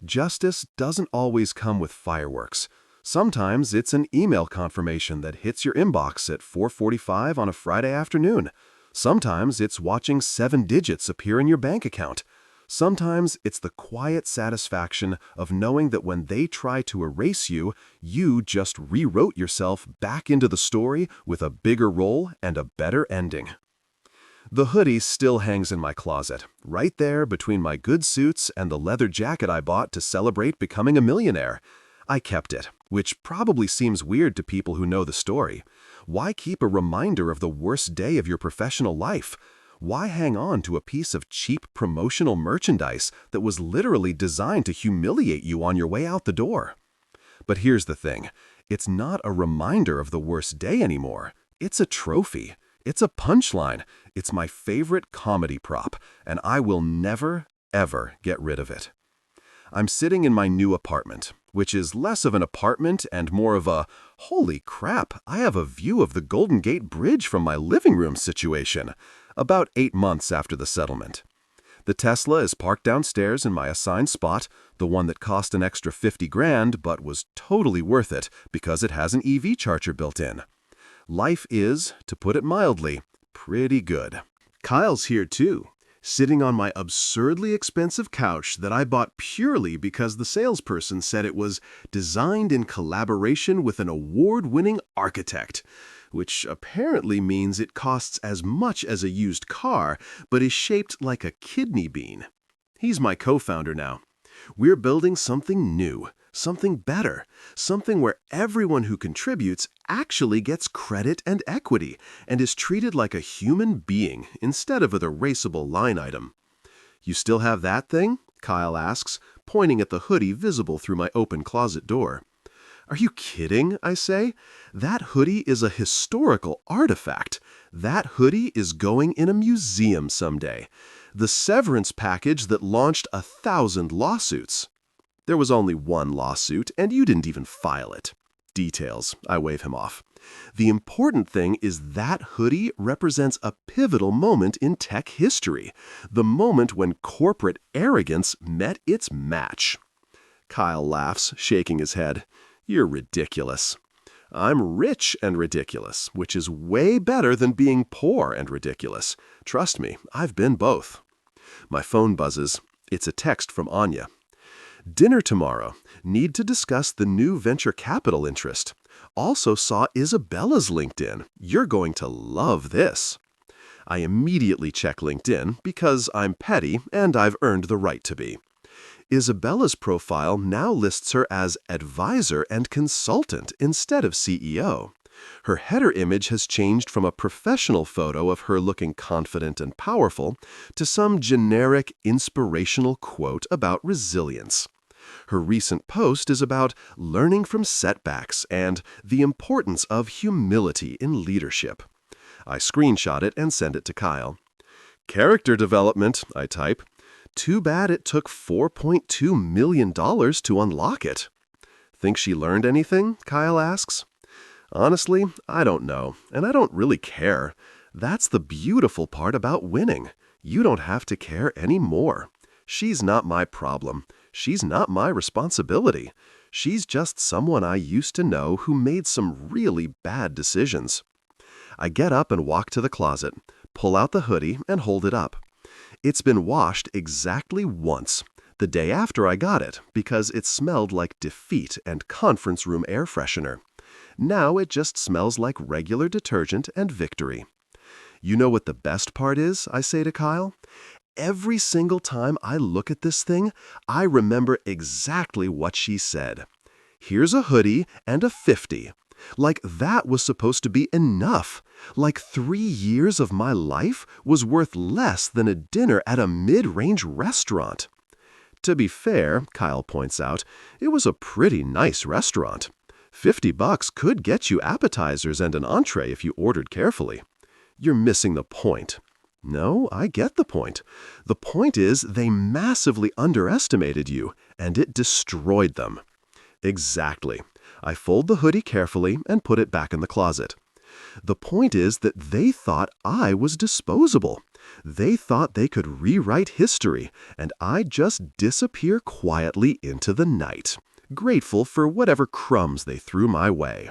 Justice doesn't always come with fireworks. Sometimes it's an email confirmation that hits your inbox at 4:45 on a Friday afternoon. Sometimes it's watching 7 digits appear in your bank account. Sometimes it's the quiet satisfaction of knowing that when they try to erase you, you just rewrote yourself back into the story with a bigger role and a better ending. The hoodie still hangs in my closet, right there between my good suits and the leather jacket I bought to celebrate becoming a millionaire. I kept it, which probably seems weird to people who know the story. Why keep a reminder of the worst day of your professional life? Why hang on to a piece of cheap promotional merchandise that was literally designed to humiliate you on your way out the door? But here's the thing. It's not a reminder of the worst day anymore. It's a trophy. It's a punchline. It's my favorite comedy prop, and I will never, ever get rid of it. I'm sitting in my new apartment, which is less of an apartment and more of a, holy crap, I have a view of the Golden Gate Bridge from my living room situation, about 8 months after the settlement. The Tesla is parked downstairs in my assigned spot, the one that cost an extra 50 grand but was totally worth it because it has an EV charger built in. Life is, to put it mildly, pretty good. Kyle's here too, sitting on my absurdly expensive couch that I bought purely because the salesperson said it was designed in collaboration with an award-winning architect, which apparently means it costs as much as a used car, but is shaped like a kidney bean. He's my co-founder now. We're building something new, something better, something where everyone who contributes actually gets credit and equity and is treated like a human being instead of an erasable line item. You still have that thing? Kyle asks, pointing at the hoodie visible through my open closet door. Are you kidding? I say. That hoodie is a historical artifact. That hoodie is going in a museum someday. The severance package that launched 1,000 lawsuits. There was only one lawsuit, and you didn't even file it. Details. I wave him off. The important thing is that hoodie represents a pivotal moment in tech history, the moment when corporate arrogance met its match. Kyle laughs, shaking his head. You're ridiculous. I'm rich and ridiculous, which is way better than being poor and ridiculous. Trust me, I've been both. My phone buzzes. It's a text from Anya. Dinner tomorrow. Need to discuss the new venture capital interest. Also saw Isabella's LinkedIn. You're going to love this. I immediately check LinkedIn because I'm petty and I've earned the right to be. Isabella's profile now lists her as advisor and consultant instead of CEO. Her header image has changed from a professional photo of her looking confident and powerful to some generic inspirational quote about resilience. Her recent post is about learning from setbacks and the importance of humility in leadership. I screenshot it and send it to Kyle. Character development, I type. Too bad it took $4.2 million to unlock it. Think she learned anything? Kyle asks. Honestly, I don't know, and I don't really care. That's the beautiful part about winning. You don't have to care anymore. She's not my problem. She's not my responsibility. She's just someone I used to know who made some really bad decisions. I get up and walk to the closet, pull out the hoodie, and hold it up. It's been washed exactly once, the day after I got it, because it smelled like defeat and conference room air freshener. Now it just smells like regular detergent and victory. You know what the best part is, I say to Kyle? Every single time I look at this thing, I remember exactly what she said. Here's a hoodie and a 50. Like that was supposed to be enough. Like 3 years of my life was worth less than a dinner at a mid-range restaurant. To be fair, Kyle points out, it was a pretty nice restaurant. $50 could get you appetizers and an entree if you ordered carefully. You're missing the point. No, I get the point. The point is they massively underestimated you, and it destroyed them. Exactly. I fold the hoodie carefully and put it back in the closet. The point is that they thought I was disposable. They thought they could rewrite history, and I'd just disappear quietly into the night, grateful for whatever crumbs they threw my way.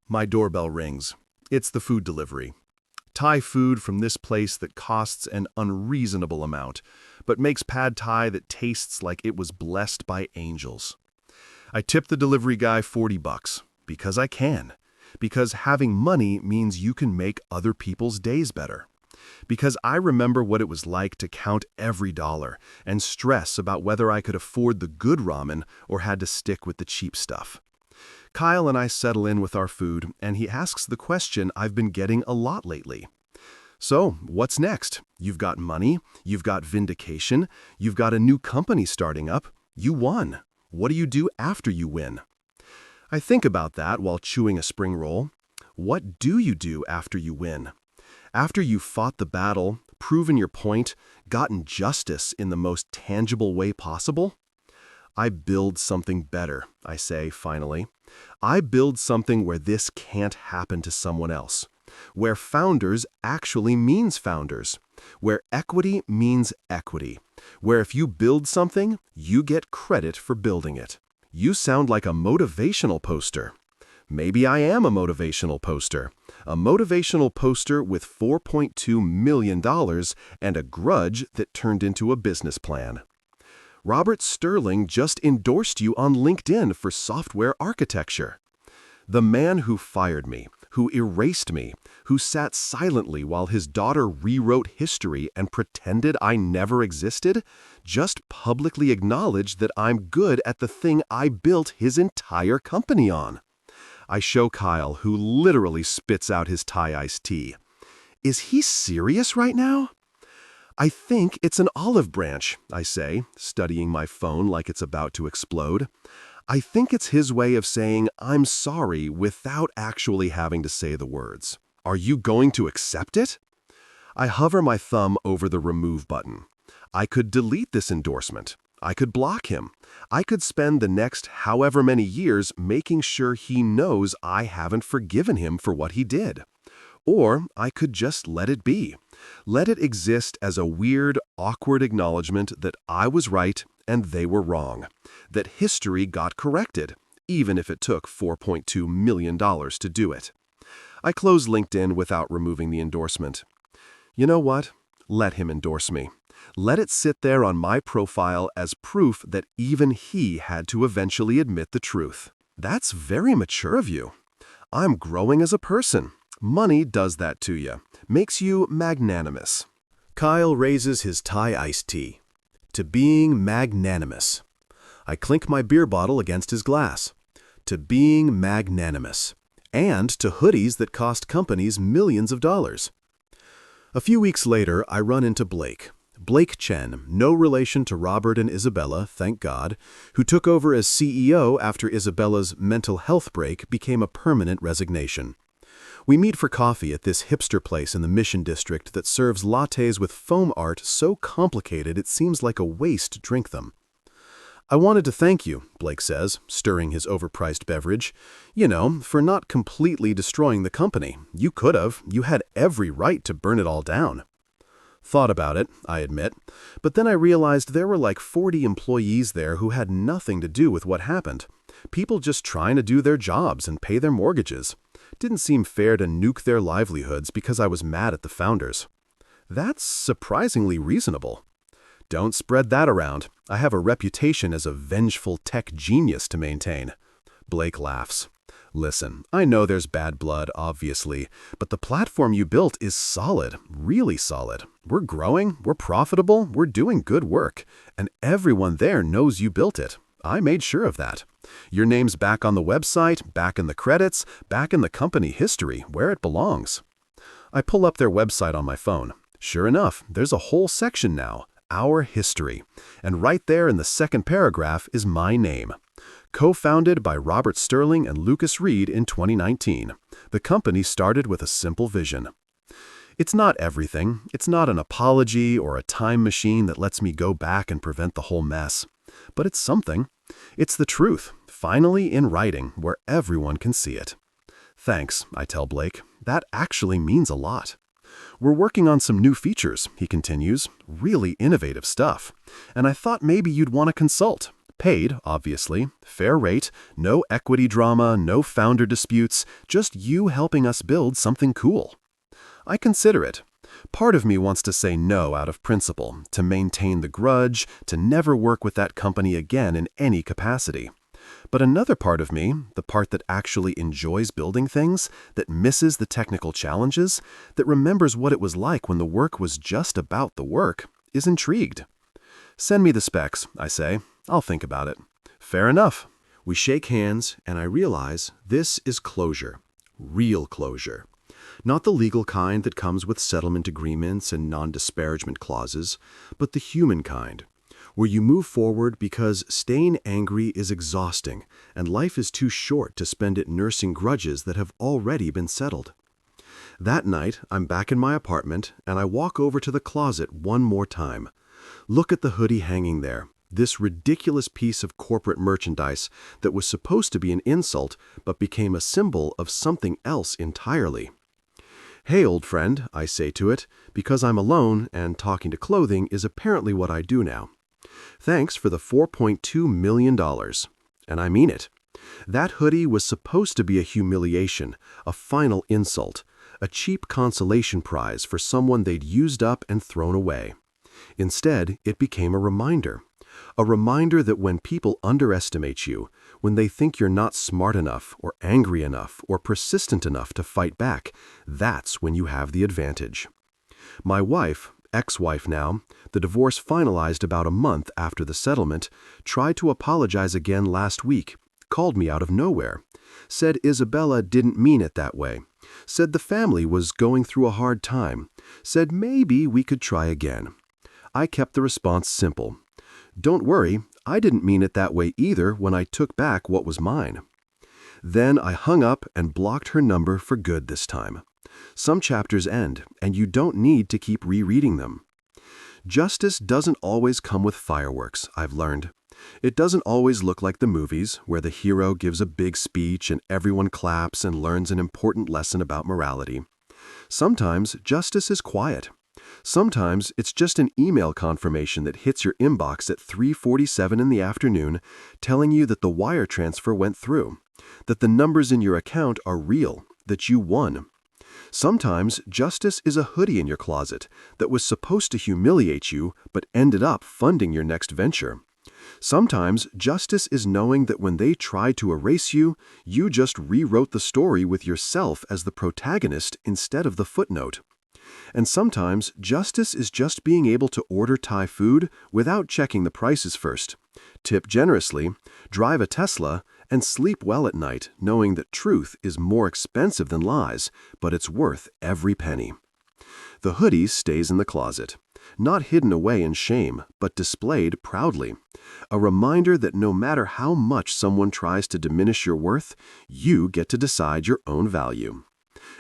My doorbell rings. It's the food delivery. Thai food from this place that costs an unreasonable amount, but makes pad Thai that tastes like it was blessed by angels. I tip the delivery guy $40, because I can. Because having money means you can make other people's days better. Because I remember what it was like to count every dollar and stress about whether I could afford the good ramen or had to stick with the cheap stuff. Kyle and I settle in with our food, and he asks the question I've been getting a lot lately. So, what's next? You've got money, you've got vindication, you've got a new company starting up. You won. What do you do after you win? I think about that while chewing a spring roll. What do you do after you win? After you've fought the battle, proven your point, gotten justice in the most tangible way possible? I build something better, I say finally. I build something where this can't happen to someone else. Where founders actually means founders. Where equity means equity. Where if you build something, you get credit for building it. You sound like a motivational poster. Maybe I am a motivational poster. A motivational poster with $4.2 million and a grudge that turned into a business plan. Robert Sterling just endorsed you on LinkedIn for software architecture. The man who fired me, who erased me, who sat silently while his daughter rewrote history and pretended I never existed, just publicly acknowledged that I'm good at the thing I built his entire company on. I show Kyle, who literally spits out his Thai iced tea. Is he serious right now? I think it's an olive branch, I say, studying my phone like it's about to explode. I think it's his way of saying I'm sorry without actually having to say the words. Are you going to accept it? I hover my thumb over the remove button. I could delete this endorsement. I could block him. I could spend the next however many years making sure he knows I haven't forgiven him for what he did. Or I could just let it be. Let it exist as a weird, awkward acknowledgement that I was right and they were wrong. That history got corrected, even if it took $4.2 million to do it. I close LinkedIn without removing the endorsement. You know what? Let him endorse me. Let it sit there on my profile as proof that even he had to eventually admit the truth. That's very mature of you. I'm growing as a person. Money does that to you. Makes you magnanimous. Kyle raises his Thai iced tea. To being magnanimous. I clink my beer bottle against his glass. To being magnanimous. And to hoodies that cost companies millions of dollars. A few weeks later, I run into Blake. Blake Chen, no relation to Robert and Isabella, thank God, who took over as CEO after Isabella's mental health break became a permanent resignation. We meet for coffee at this hipster place in the Mission District that serves lattes with foam art so complicated it seems like a waste to drink them. I wanted to thank you, Blake says, stirring his overpriced beverage. You know, for not completely destroying the company. You could have. You had every right to burn it all down. Thought about it, I admit, but then I realized there were like 40 employees there who had nothing to do with what happened. People just trying to do their jobs and pay their mortgages. Didn't seem fair to nuke their livelihoods because I was mad at the founders. That's surprisingly reasonable. Don't spread that around. I have a reputation as a vengeful tech genius to maintain. Blake laughs. Listen, I know there's bad blood, obviously, but the platform you built is solid, really solid. We're growing, we're profitable, we're doing good work, and everyone there knows you built it. I made sure of that. Your name's back on the website, back in the credits, back in the company history, where it belongs. I pull up their website on my phone. Sure enough, there's a whole section now, Our History, and right there in the second paragraph is my name. Co-founded by Robert Sterling and Lucas Reed in 2019, the company started with a simple vision. It's not everything. It's not an apology or a time machine that lets me go back and prevent the whole mess. But it's something. It's the truth, finally in writing, where everyone can see it. Thanks, I tell Blake. That actually means a lot. We're working on some new features, he continues, really innovative stuff. And I thought maybe you'd want to consult. Paid, obviously, fair rate, no equity drama, no founder disputes, just you helping us build something cool. I consider it. Part of me wants to say no out of principle, to maintain the grudge, to never work with that company again in any capacity. But another part of me, the part that actually enjoys building things, that misses the technical challenges, that remembers what it was like when the work was just about the work, is intrigued. Send me the specs, I say. I'll think about it. Fair enough. We shake hands, and I realize this is closure. Real closure. Not the legal kind that comes with settlement agreements and non-disparagement clauses, but the human kind, where you move forward because staying angry is exhausting and life is too short to spend it nursing grudges that have already been settled. That night, I'm back in my apartment, and I walk over to the closet one more time. Look at the hoodie hanging there. This ridiculous piece of corporate merchandise that was supposed to be an insult but became a symbol of something else entirely. Hey, old friend, I say to it, because I'm alone and talking to clothing is apparently what I do now. Thanks for the $4.2 million. And I mean it. That hoodie was supposed to be a humiliation, a final insult, a cheap consolation prize for someone they'd used up and thrown away. Instead, it became a reminder. A reminder that when people underestimate you, when they think you're not smart enough or angry enough or persistent enough to fight back, that's when you have the advantage. My wife, ex-wife now, the divorce finalized about a month after the settlement, tried to apologize again last week, called me out of nowhere, said Isabella didn't mean it that way, said the family was going through a hard time, said maybe we could try again. I kept the response simple. Don't worry, I didn't mean it that way either when I took back what was mine. Then I hung up and blocked her number for good this time. Some chapters end, and you don't need to keep rereading them. Justice doesn't always come with fireworks, I've learned. It doesn't always look like the movies, where the hero gives a big speech and everyone claps and learns an important lesson about morality. Sometimes justice is quiet. Sometimes it's just an email confirmation that hits your inbox at 3:47 in the afternoon telling you that the wire transfer went through, that the numbers in your account are real, that you won. Sometimes justice is a hoodie in your closet that was supposed to humiliate you but ended up funding your next venture. Sometimes justice is knowing that when they tried to erase you, you just rewrote the story with yourself as the protagonist instead of the footnote. And sometimes justice is just being able to order Thai food without checking the prices first, tip generously, drive a Tesla, and sleep well at night knowing that truth is more expensive than lies, but it's worth every penny. The hoodie stays in the closet, not hidden away in shame, but displayed proudly. A reminder that no matter how much someone tries to diminish your worth, you get to decide your own value.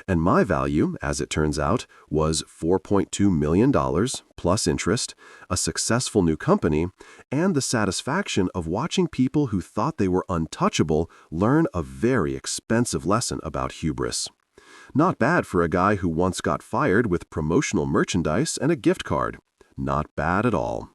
And my value, as it turns out, was $4.2 million plus interest, a successful new company, and the satisfaction of watching people who thought they were untouchable learn a very expensive lesson about hubris. Not bad for a guy who once got fired with promotional merchandise and a gift card. Not bad at all.